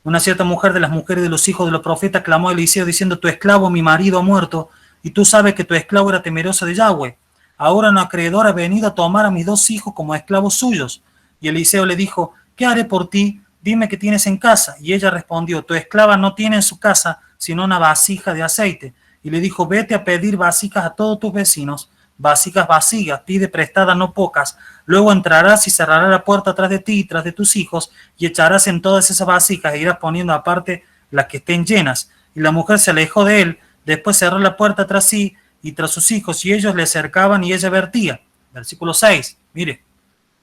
Una cierta mujer de las mujeres de los hijos de los profetas clamó a Eliseo diciendo: tu esclavo, mi marido, ha muerto, y tú sabes que tu esclavo era temeroso de Yahweh. Ahora un acreedor ha venido a tomar a mis 2 hijos como esclavos suyos. Y Eliseo le dijo: ¿qué haré por ti? Dime qué tienes en casa. Y ella respondió: tu esclava no tiene en su casa sino una vasija de aceite. Y le dijo: vete a pedir vasijas a todos tus vecinos, vasijas vacías, pide prestadas no pocas. Luego entrarás y cerrarás la puerta atrás de ti y tras de tus hijos, y echarás en todas esas vasijas e irás poniendo aparte las que estén llenas. Y la mujer se alejó de él, después cerró la puerta tras sí y tras sus hijos, y ellos le acercaban y ella vertía. Versículo 6, mire,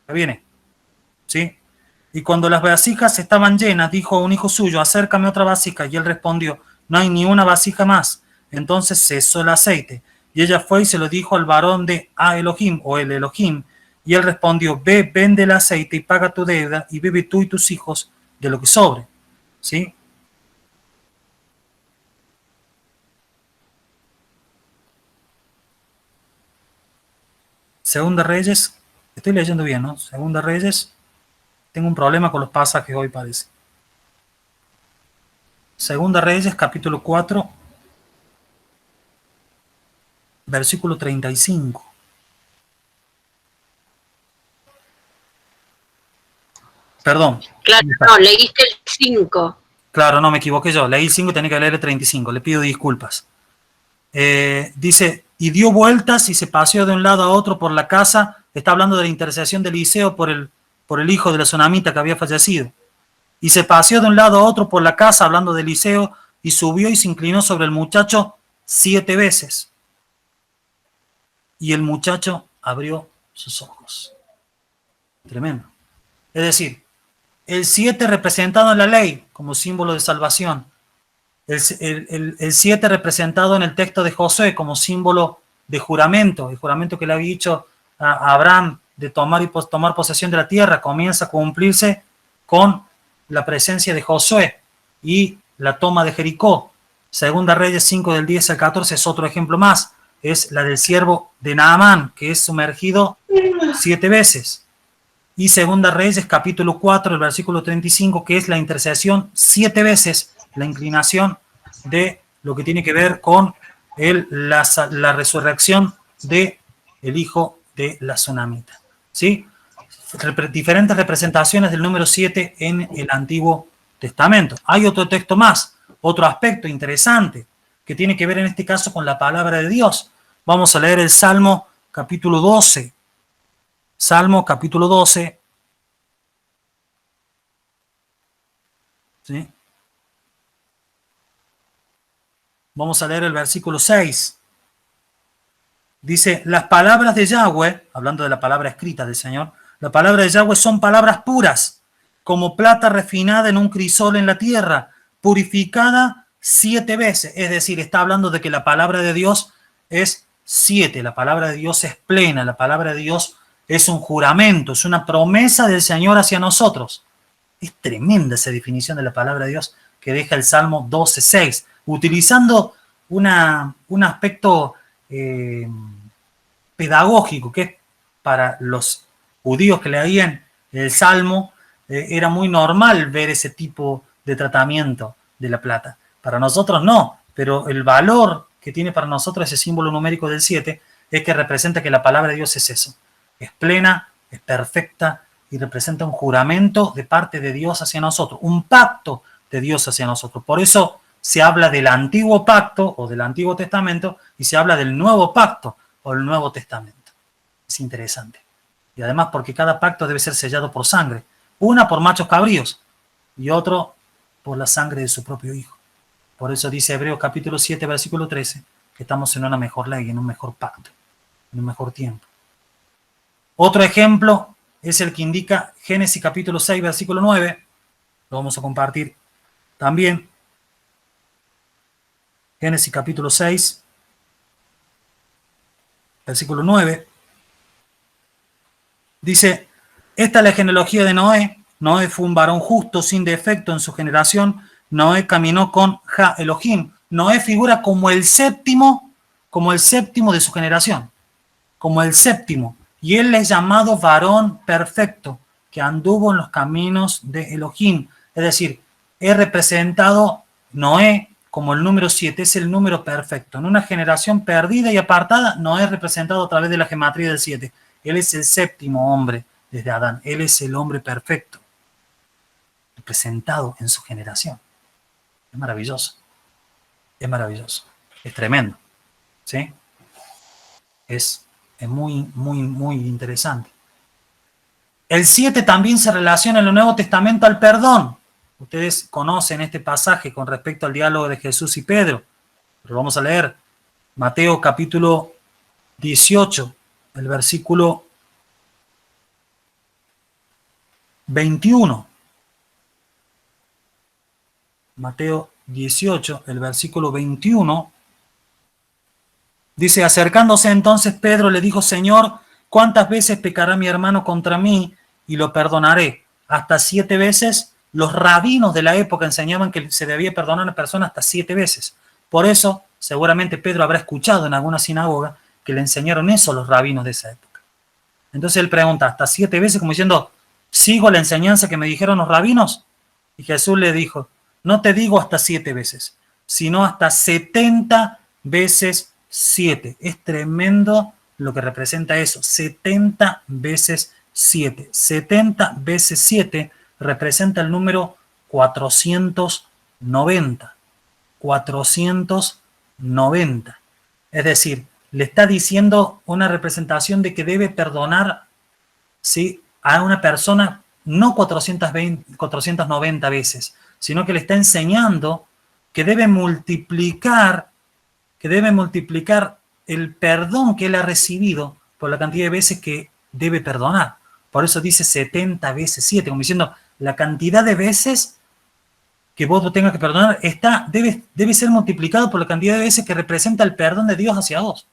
ya viene, ¿sí? Y cuando las vasijas estaban llenas, dijo a un hijo suyo: acércame otra vasija. Y él respondió: no hay ni una vasija más. Entonces cesó el aceite. Y ella fue y se lo dijo al varón de Elohim, o el Elohim. Y él respondió: ve, vende el aceite y paga tu deuda, y bebe tú y tus hijos de lo que sobre. ¿Sí? Segunda Reyes, estoy leyendo bien, ¿no? Segunda Reyes, tengo un problema con los pasajes hoy, parece. Segunda Reyes, capítulo 4, versículo 35. Perdón. Claro, no, leíste el 5. Claro, no, me equivoqué yo. Leí el 5 y tenía que leer el 35. Le pido disculpas. Dice: y dio vueltas y se paseó de un lado a otro por la casa. Está hablando de la intercesión de Eliseo por el hijo de la tsunamita que había fallecido. Y se paseó de un lado a otro por la casa, hablando de Eliseo, y subió y se inclinó sobre el muchacho 7 veces. Y el muchacho abrió sus ojos. Tremendo. Es decir, el 7 representado en la ley como símbolo de salvación. El 7 representado en el texto de Josué como símbolo de juramento. El juramento que le había dicho a Abraham de tomar posesión de la tierra comienza a cumplirse con la presencia de Josué y la toma de Jericó. Segunda Reyes 5 del 10 al 14 es otro ejemplo más. Es la del siervo de Naamán, que es sumergido 7 veces. Y Segunda Reyes capítulo 4, el versículo 35, que es la intercesión 7 veces, la inclinación de lo que tiene que ver con la resurrección de el hijo de la tsunamita. ¿Sí? Diferentes representaciones del número 7 en el Antiguo Testamento. Hay otro texto más, otro aspecto interesante que tiene que ver en este caso con la palabra de Dios. Vamos a leer el Salmo capítulo 12. Salmo capítulo 12. ¿Sí? Vamos a leer el versículo 6. Dice: las palabras de Yahweh, hablando de la palabra escrita del Señor, la palabra de Yahweh son palabras puras, como plata refinada en un crisol en la tierra, purificada 7 veces. Es decir, está hablando de que la palabra de Dios es 7, la palabra de Dios es plena, la palabra de Dios es un juramento, es una promesa del Señor hacia nosotros. Es tremenda esa definición de la palabra de Dios que deja el Salmo 12:6, utilizando un aspecto pedagógico, que para los judíos que leían el Salmo era muy normal ver ese tipo de tratamiento de la plata. Para nosotros no, pero el valor que tiene para nosotros ese símbolo numérico del 7 es que representa que la palabra de Dios es eso. Es plena, es perfecta y representa un juramento de parte de Dios hacia nosotros, un pacto de Dios hacia nosotros. Por eso se habla del antiguo pacto o del Antiguo Testamento y se habla del nuevo pacto o el Nuevo Testamento. Es interesante. Y además porque cada pacto debe ser sellado por sangre. Una por machos cabríos y otro por la sangre de su propio Hijo. Por eso dice Hebreos capítulo 7, versículo 13, que estamos en una mejor ley, en un mejor pacto, en un mejor tiempo. Otro ejemplo es el que indica Génesis capítulo 6, versículo 9. Lo vamos a compartir también. Génesis capítulo 6, versículo 9. Dice: esta es la genealogía de Noé. Noé fue un varón justo, sin defecto en su generación. Noé caminó con Ja Elohim. Noé figura como el séptimo de su generación. como el séptimo, y él es llamado varón perfecto, que anduvo en los caminos de Elohim. Es decir, he representado Noé como el número 7, es el número perfecto. En una generación perdida y apartada, Noé es representado a través de la gematría del 7. Él es el séptimo hombre desde Adán. Él es el hombre perfecto, representado en su generación. Es maravilloso. Es maravilloso. Es tremendo. ¿Sí? Es muy, muy, muy interesante. El 7 también se relaciona en el Nuevo Testamento al perdón. Ustedes conocen este pasaje con respecto al diálogo de Jesús y Pedro. Pero vamos a leer Mateo capítulo 18, el versículo 21. Mateo 18, el versículo 21. Dice, acercándose entonces Pedro le dijo, Señor, ¿cuántas veces pecará mi hermano contra mí y lo perdonaré? ¿Hasta 7 veces? Los rabinos de la época enseñaban que se debía perdonar a una persona hasta 7 veces. Por eso, seguramente Pedro habrá escuchado en alguna sinagoga que le enseñaron eso a los rabinos de esa época. Entonces él pregunta, ¿hasta 7 veces? Como diciendo, ¿sigo la enseñanza que me dijeron los rabinos? Y Jesús le dijo, no te digo hasta 7 veces, sino hasta 70 veces 7. Es tremendo lo que representa eso. 70 veces 7. 70 veces 7 representa el número 490. 490. Es decir, le está diciendo una representación de que debe perdonar, ¿sí?, a una persona no 490 veces, sino que le está enseñando que debe multiplicar el perdón que él ha recibido por la cantidad de veces que debe perdonar. Por eso dice 70 veces 7, como diciendo, la cantidad de veces que vos tengas que perdonar debe ser multiplicado por la cantidad de veces que representa el perdón de Dios hacia vos.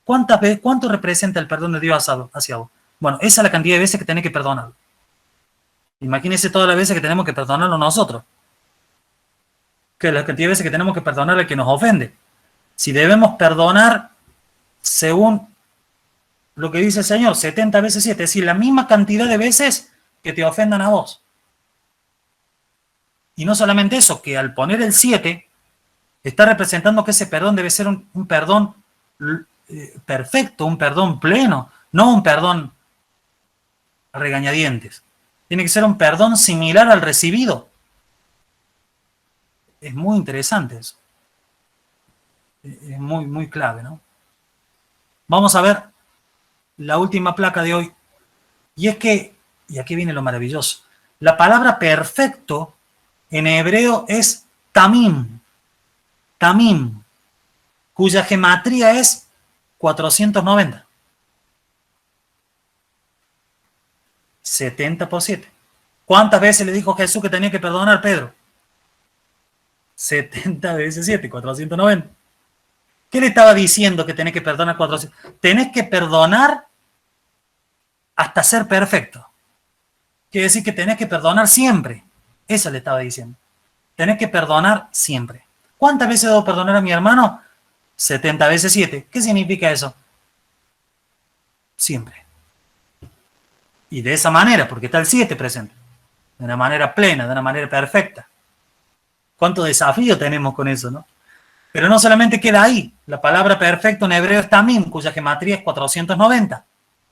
¿Cuánto representa el perdón de Dios hacia vos? Bueno, esa es la cantidad de veces que tenés que perdonar. Imagínense todas las veces que tenemos que perdonarlo nosotros. Que la cantidad de veces que tenemos que perdonar al que nos ofende. Si debemos perdonar según lo que dice el Señor, 70 veces 7, es decir, la misma cantidad de veces que te ofendan a vos. Y no solamente eso, que al poner el 7, está representando que ese perdón debe ser un perdón perfecto, un perdón pleno, no un perdón a regañadientes. Tiene que ser un perdón similar al recibido. Es muy interesante eso. Es muy, muy clave, ¿no? Vamos a ver la última placa de hoy. Y es que, y aquí viene lo maravilloso, la palabra perfecto en hebreo es tamim, tamim, cuya gematría es 490. 70 por 7. ¿Cuántas veces le dijo Jesús que tenía que perdonar a Pedro? 70 veces 7, 490. ¿Qué le estaba diciendo que tenés que perdonar 400? Tenés que perdonar hasta ser perfecto. Quiere decir que tenés que perdonar siempre. Eso le estaba diciendo. Tenés que perdonar siempre. ¿Cuántas veces debo perdonar a mi hermano? 70 veces 7. ¿Qué significa eso? Siempre. Y de esa manera, porque está el 7 presente. De una manera plena, de una manera perfecta. ¿Cuánto desafío tenemos con eso, no? Pero no solamente queda ahí. La palabra perfecto en hebreo es tamim, cuya gematría es 490,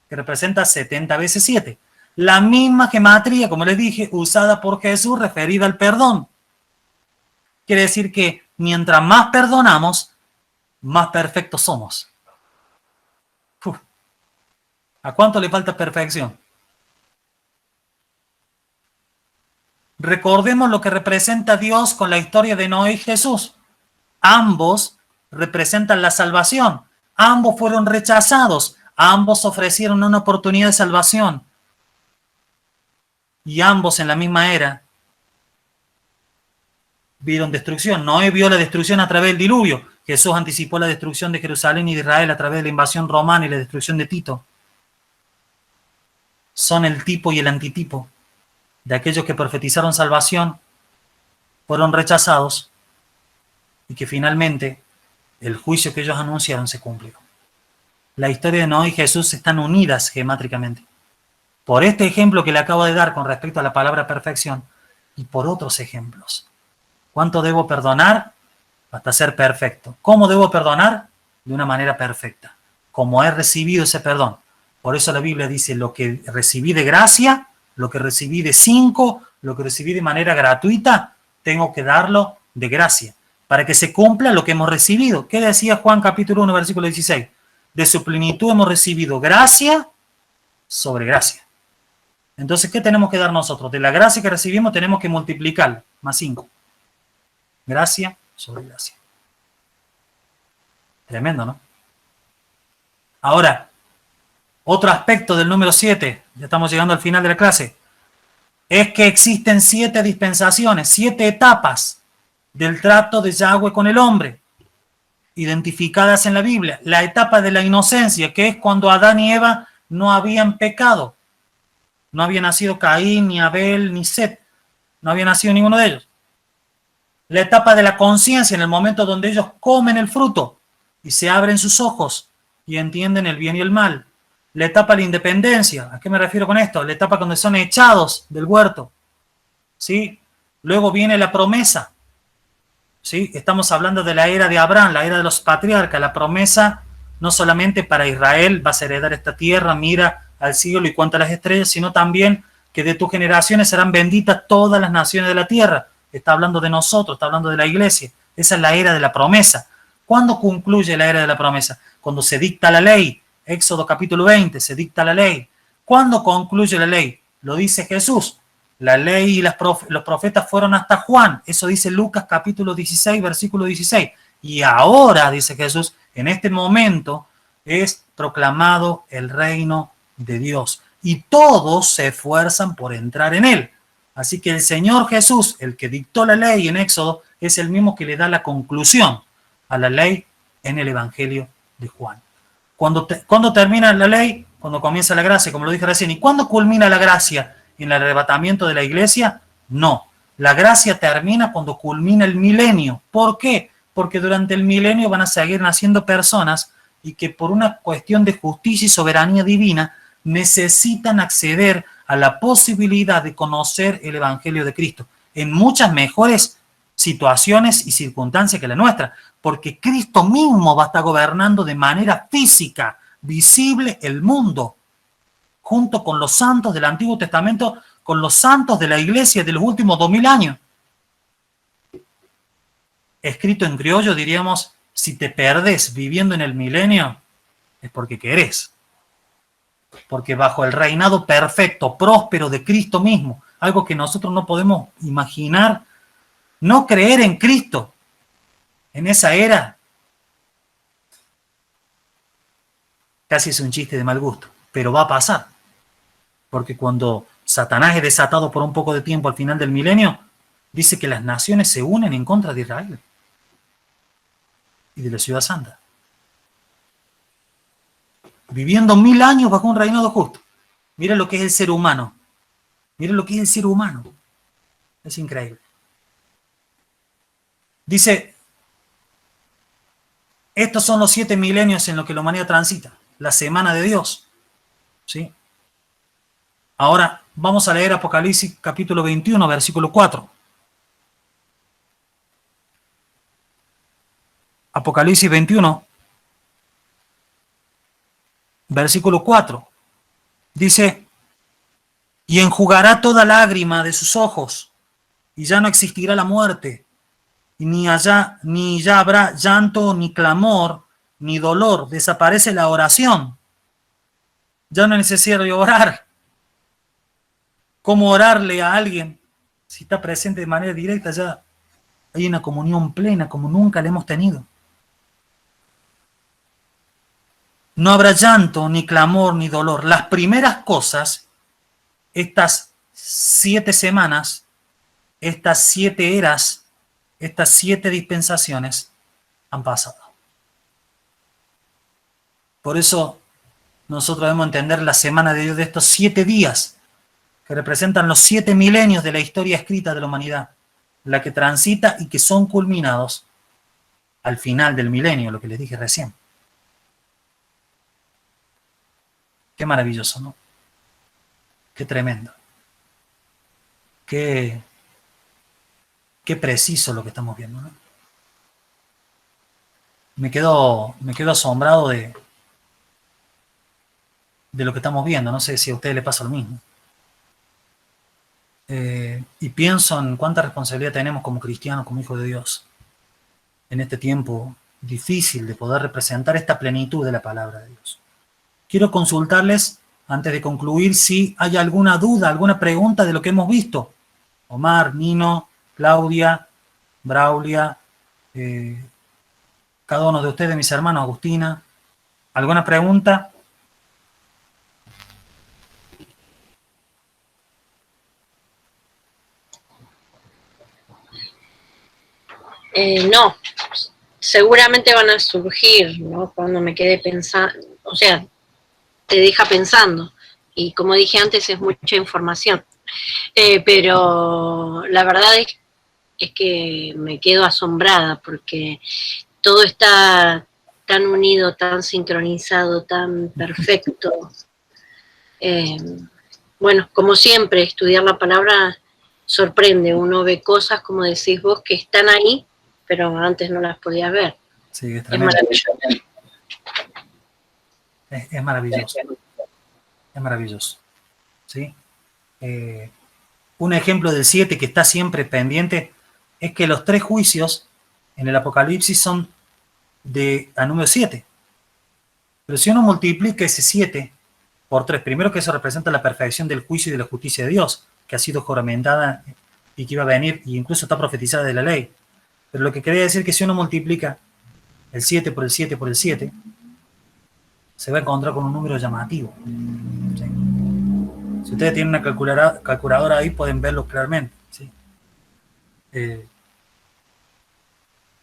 que representa 70 veces 7. La misma gematría, como les dije, usada por Jesús referida al perdón. Quiere decir que mientras más perdonamos, más perfectos somos. ¿A cuánto le falta perfección? Recordemos lo que representa Dios con la historia de Noé y Jesús. Ambos representan la salvación. Ambos fueron rechazados. Ambos ofrecieron una oportunidad de salvación. Y ambos en la misma era vieron destrucción. Noé vio la destrucción a través del diluvio. Jesús anticipó la destrucción de Jerusalén y de Israel a través de la invasión romana y la destrucción de Tito. Son el tipo y el antitipo de aquellos que profetizaron salvación, fueron rechazados y que finalmente el juicio que ellos anunciaron se cumplió. la historia de Noé y Jesús están unidas gemátricamente. Por este ejemplo que le acabo de dar con respecto a la palabra perfección y por otros ejemplos. ¿Cuánto debo perdonar? Hasta ser perfecto. ¿Cómo debo perdonar? De una manera perfecta. Como he recibido ese perdón. Por eso la Biblia dice, lo que recibí de gracia, lo que recibí de 5, lo que recibí de manera gratuita, tengo que darlo de gracia, para que se cumpla lo que hemos recibido. ¿Qué decía Juan capítulo 1, versículo 16? De su plenitud hemos recibido gracia sobre gracia. Entonces, ¿qué tenemos que dar nosotros? De la gracia que recibimos tenemos que multiplicar, más 5. Gracia sobre gracia. Tremendo, ¿no? Ahora, otro aspecto del número 7, ya estamos llegando al final de la clase, es que existen 7 dispensaciones, 7 etapas del trato de Yahweh con el hombre, identificadas en la Biblia. La etapa de la inocencia, que es cuando Adán y Eva no habían pecado. No había nacido Caín, ni Abel, ni Set. No había nacido ninguno de ellos. La etapa de la conciencia, en el momento donde ellos comen el fruto y se abren sus ojos y entienden el bien y el mal. La etapa de la independencia. ¿A qué me refiero con esto? La etapa cuando son echados del huerto. ¿Sí? Luego viene la promesa. ¿Sí? Estamos hablando de la era de Abraham, la era de los patriarcas. La promesa no solamente para Israel, vas a heredar esta tierra, mira al cielo y cuenta las estrellas, sino también que de tus generaciones serán benditas todas las naciones de la tierra. Está hablando de nosotros, está hablando de la iglesia. Esa es la era de la promesa. ¿Cuándo concluye la era de la promesa? Cuando se dicta la ley. Éxodo capítulo 20, se dicta la ley. ¿Cuándo concluye la ley? Lo dice Jesús. La ley y los profetas fueron hasta Juan. Eso dice Lucas capítulo 16, versículo 16. Y ahora, dice Jesús, en este momento es proclamado el reino de Dios. Y todos se esfuerzan por entrar en él. Así que el Señor Jesús, el que dictó la ley en Éxodo, es el mismo que le da la conclusión a la ley en el Evangelio de Juan. ¿Cuándo termina la ley? Cuando comienza la gracia, como lo dije recién. ¿Y cuándo culmina la gracia? ¿En el arrebatamiento de la iglesia? No. La gracia termina cuando culmina el milenio. ¿Por qué? Porque durante el milenio van a seguir naciendo personas y que por una cuestión de justicia y soberanía divina necesitan acceder a la posibilidad de conocer el Evangelio de Cristo en muchas mejores situaciones y circunstancias que la nuestra, porque Cristo mismo va a estar gobernando de manera física, visible, el mundo, junto con los santos del Antiguo Testamento, con los santos de la iglesia de los últimos 2000 años. Escrito en criollo, diríamos, si te perdés viviendo en el milenio, es porque querés. Porque bajo el reinado perfecto, próspero de Cristo mismo, algo que nosotros no podemos imaginar, no creer en Cristo en esa era, casi es un chiste de mal gusto, pero va a pasar. Porque cuando Satanás es desatado por un poco de tiempo al final del milenio, dice que las naciones se unen en contra de Israel y de la ciudad santa. Viviendo 1000 años bajo un reinado justo. Mira lo que es el ser humano. Mira lo que es el ser humano. Es increíble. Dice, estos son los 7 milenios en los que la humanidad transita. La semana de Dios. ¿Sí? Ahora vamos a leer Apocalipsis capítulo 21, versículo 4. Apocalipsis 21, versículo 4. Dice, y enjugará toda lágrima de sus ojos, y ya no existirá la muerte, y ni ya habrá llanto, ni clamor, ni dolor. Desaparece la oración. Ya no es necesario orar. ¿Cómo orarle a alguien? Si está presente de manera directa, ya hay una comunión plena como nunca la hemos tenido. No habrá llanto, ni clamor, ni dolor. Las primeras cosas, estas 7 semanas, estas 7 eras, estas 7 dispensaciones han pasado. Por eso nosotros debemos entender la semana de Dios de estos 7 días, que representan los 7 milenios de la historia escrita de la humanidad, la que transita y que son culminados al final del milenio, lo que les dije recién. Qué maravilloso, ¿no? Qué tremendo. Qué preciso lo que estamos viendo, ¿no? Me quedo asombrado de lo que estamos viendo. No sé si a ustedes les pasa lo mismo. Y pienso en cuánta responsabilidad tenemos como cristianos, como hijos de Dios, en este tiempo difícil de poder representar esta plenitud de la palabra de Dios. Quiero consultarles, antes de concluir, si hay alguna duda, alguna pregunta de lo que hemos visto. Omar, Nino, Claudia, Braulia, cada uno de ustedes, mis hermanos, Agustina. ¿Alguna pregunta? No, seguramente van a surgir, ¿no? Cuando me quede pensando, o sea, te deja pensando. Y como dije antes, es mucha información. Pero la verdad es que me quedo asombrada porque todo está tan unido, tan sincronizado, tan perfecto. Bueno, como siempre, estudiar la palabra sorprende. Uno ve cosas, como decís vos, que están ahí, pero antes no las podías ver. Sí, es maravilloso. Es maravilloso. Es maravilloso. ¿Sí? Un ejemplo del 7 que está siempre pendiente es que los 3 juicios en el Apocalipsis son a número 7. Pero si uno multiplica ese 7 por 3, primero que eso representa la perfección del juicio y de la justicia de Dios, que ha sido juramentada y que iba a venir, y incluso está profetizada de la ley. Pero lo que quería decir es que si uno multiplica el 7 por el 7 por el 7, se va a encontrar con un número llamativo. ¿Sí? Si ustedes tienen una calculadora ahí, pueden verlo claramente. ¿Sí?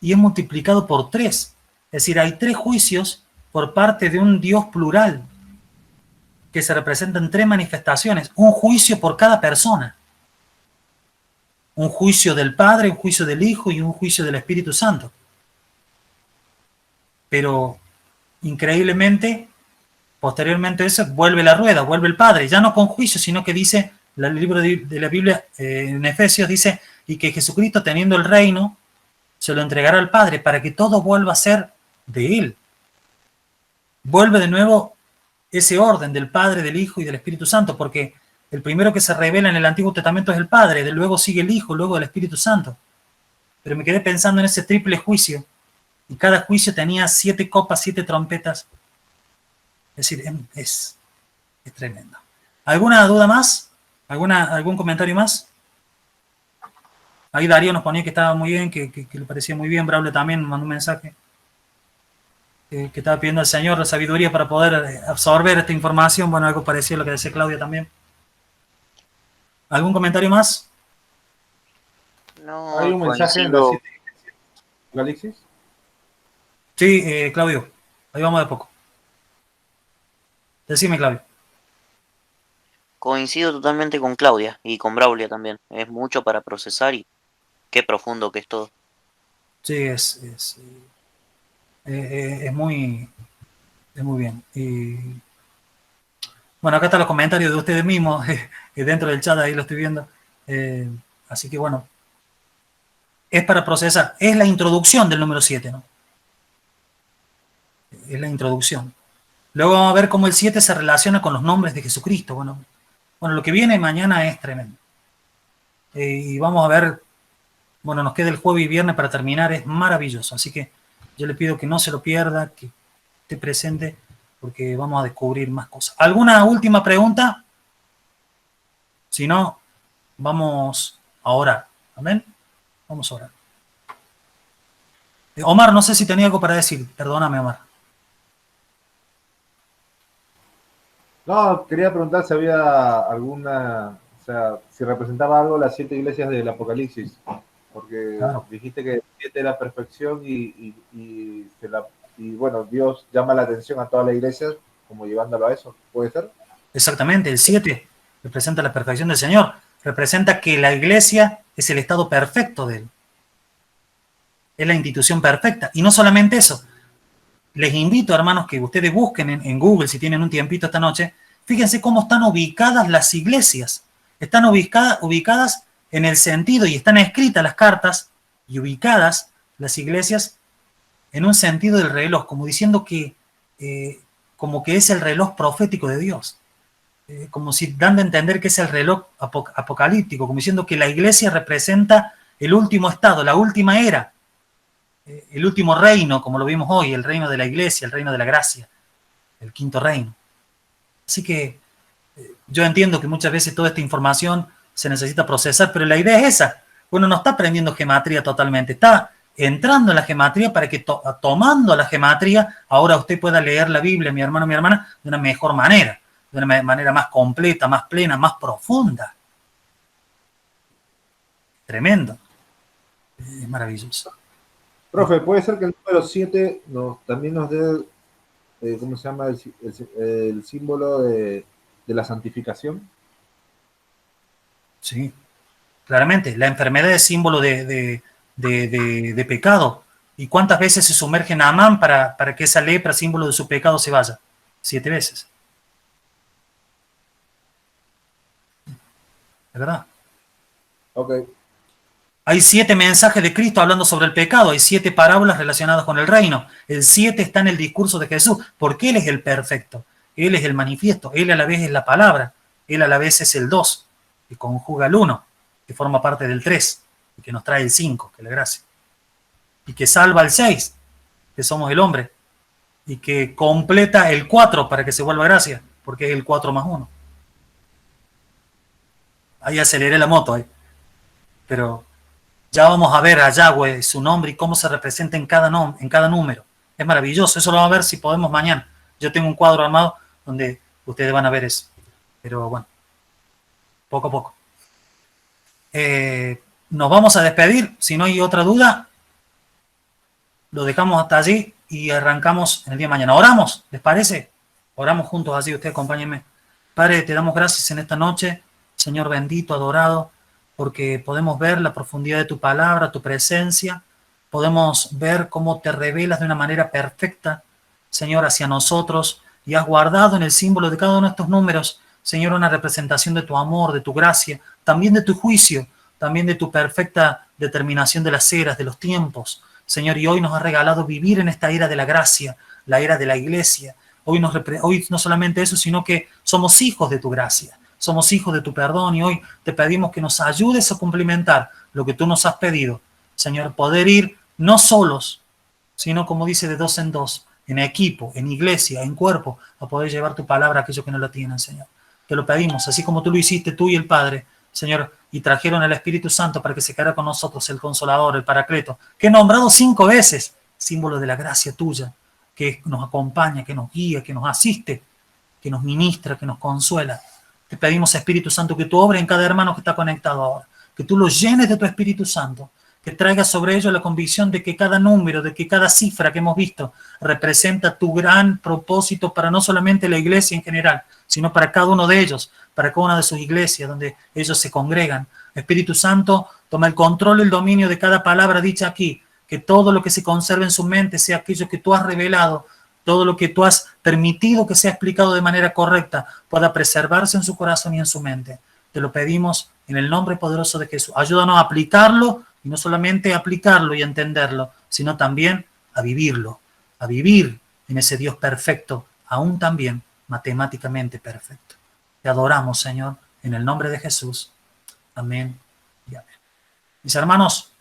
Y es multiplicado por 3. Es decir, hay 3 juicios por parte de un Dios plural, que se representan en 3 manifestaciones. Un juicio por cada persona. Un juicio del Padre, un juicio del Hijo y un juicio del Espíritu Santo. Pero, increíblemente, posteriormente a eso, vuelve la rueda, vuelve el Padre, ya no con juicio, sino que dice, el libro de la Biblia en Efesios dice, y que Jesucristo, teniendo el reino, se lo entregará al Padre para que todo vuelva a ser de Él. Vuelve de nuevo ese orden del Padre, del Hijo y del Espíritu Santo, porque el primero que se revela en el Antiguo Testamento es el Padre, luego sigue el Hijo, luego el Espíritu Santo. Pero me quedé pensando en ese triple juicio, y cada juicio tenía 7 copas, 7 trompetas. Es decir, es tremendo. ¿Alguna duda más? ¿Algún comentario más? Ahí Darío nos ponía que estaba muy bien, que le parecía muy bien. Braulio también mandó un mensaje que estaba pidiendo al Señor la sabiduría para poder absorber esta información. Bueno, algo parecido a lo que decía Claudia también. ¿Algún comentario más? No, ¿Hay un mensaje en la 7 Apocalipsis? Sí, Claudio. Ahí vamos de poco. Decime, Claudio. Coincido totalmente con Claudia y con Braulia también. Es mucho para procesar y qué profundo que es todo. Sí, es muy bien. Y bueno, acá están los comentarios de ustedes mismos, dentro del chat, ahí lo estoy viendo. Así que bueno, es para procesar. Es la introducción del número 7, ¿no? Es la introducción. Luego vamos a ver cómo el 7 se relaciona con los nombres de Jesucristo. Bueno, lo que viene mañana es tremendo. Y vamos a ver, bueno, nos queda el jueves y viernes para terminar, es maravilloso. Así que yo le pido que no se lo pierda, que esté presente, porque vamos a descubrir más cosas. ¿Alguna última pregunta? Si no, vamos a orar. ¿Amén? Vamos a orar. Omar, no sé si tenía algo para decir. Perdóname, Omar. No, quería preguntar si había alguna, o sea, si representaba algo las 7 iglesias del Apocalipsis, porque Claro. dijiste que 7 era perfección y bueno, Dios llama la atención a todas las iglesias como llevándolo a eso, ¿puede ser? Exactamente, el 7 representa la perfección del Señor, representa que la iglesia es el estado perfecto de Él, es la institución perfecta, y no solamente eso, les invito, hermanos, que ustedes busquen en Google, si tienen un tiempito esta noche, fíjense cómo están ubicadas las iglesias. Están ubicadas en el sentido, y están escritas las cartas, y ubicadas las iglesias en un sentido del reloj, como diciendo que, como que es el reloj profético de Dios. Como si dando a entender que es el reloj apocalíptico, como diciendo que la iglesia representa el último estado, la última era, el último reino, como lo vimos hoy, el reino de la iglesia, el reino de la gracia, el quinto reino. Así que yo entiendo que muchas veces toda esta información se necesita procesar, pero la idea es esa. Uno no está aprendiendo gematría totalmente, está entrando en la gematría para que tomando la gematría, ahora usted pueda leer la Biblia, mi hermano, mi hermana, de una mejor manera, de una manera más completa, más plena, más profunda. Tremendo. Es maravilloso. Profe, ¿puede ser que el número 7 también nos dé, ¿cómo se llama? El símbolo de la santificación? Sí, claramente. La enfermedad es símbolo de pecado. ¿Y cuántas veces se sumerge en Amán para que esa lepra, símbolo de su pecado, se vaya? 7 veces. ¿De verdad? Ok. Hay 7 mensajes de Cristo hablando sobre el pecado, hay 7 parábolas relacionadas con el reino. El 7 está en el discurso de Jesús, porque Él es el perfecto, Él es el manifiesto, Él a la vez es la palabra, Él a la vez es el 2, que conjuga el 1, que forma parte del 3, y que nos trae el 5, que es la gracia. Y que salva el 6, que somos el hombre, y que completa el 4 para que se vuelva gracia, porque es el 4 más 1. Ahí aceleré la moto, pero ya vamos a ver a Yahweh, su nombre y cómo se representa en cada número. Es maravilloso, eso lo vamos a ver si podemos mañana. Yo tengo un cuadro armado donde ustedes van a ver eso. Pero bueno, poco a poco. Nos vamos a despedir, si no hay otra duda, lo dejamos hasta allí y arrancamos en el día de mañana. ¿Oramos? ¿Les parece? Oramos juntos así, ustedes acompáñenme. Padre, te damos gracias en esta noche, Señor bendito, adorado, porque podemos ver la profundidad de tu palabra, tu presencia, podemos ver cómo te revelas de una manera perfecta, Señor, hacia nosotros, y has guardado en el símbolo de cada uno de estos números, Señor, una representación de tu amor, de tu gracia, también de tu juicio, también de tu perfecta determinación de las eras, de los tiempos, Señor, y hoy nos has regalado vivir en esta era de la gracia, la era de la iglesia. Hoy no solamente eso, sino que somos hijos de tu gracia. Somos hijos de tu perdón y hoy te pedimos que nos ayudes a cumplimentar lo que tú nos has pedido. Señor, poder ir no solos, sino como dice de 2 en 2, en equipo, en iglesia, en cuerpo, a poder llevar tu palabra a aquellos que no la tienen, Señor. Te lo pedimos, así como tú lo hiciste, tú y el Padre, Señor, y trajeron al Espíritu Santo para que se quedara con nosotros el Consolador, el Paracleto, que he nombrado 5 veces, símbolo de la gracia tuya, que nos acompaña, que nos guía, que nos asiste, que nos ministra, que nos consuela. Te pedimos, Espíritu Santo, que tú obres en cada hermano que está conectado ahora, que tú los llenes de tu Espíritu Santo, que traigas sobre ellos la convicción de que cada número, de que cada cifra que hemos visto representa tu gran propósito para no solamente la iglesia en general, sino para cada uno de ellos, para cada una de sus iglesias donde ellos se congregan. Espíritu Santo, toma el control y el dominio de cada palabra dicha aquí, que todo lo que se conserve en su mente sea aquello que tú has revelado, todo lo que tú has permitido que sea explicado de manera correcta pueda preservarse en su corazón y en su mente. Te lo pedimos en el nombre poderoso de Jesús. Ayúdanos a aplicarlo y no solamente a aplicarlo y a entenderlo, sino también a vivirlo, a vivir en ese Dios perfecto, aún también matemáticamente perfecto. Te adoramos, Señor, en el nombre de Jesús. Amén y amén. Mis hermanos,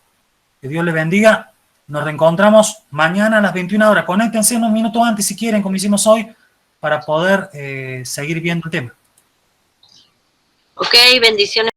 que Dios les bendiga. Nos reencontramos mañana a las 21 horas. Conéctense unos minutos antes si quieren, como hicimos hoy, para poder seguir viendo el tema. Ok, bendiciones.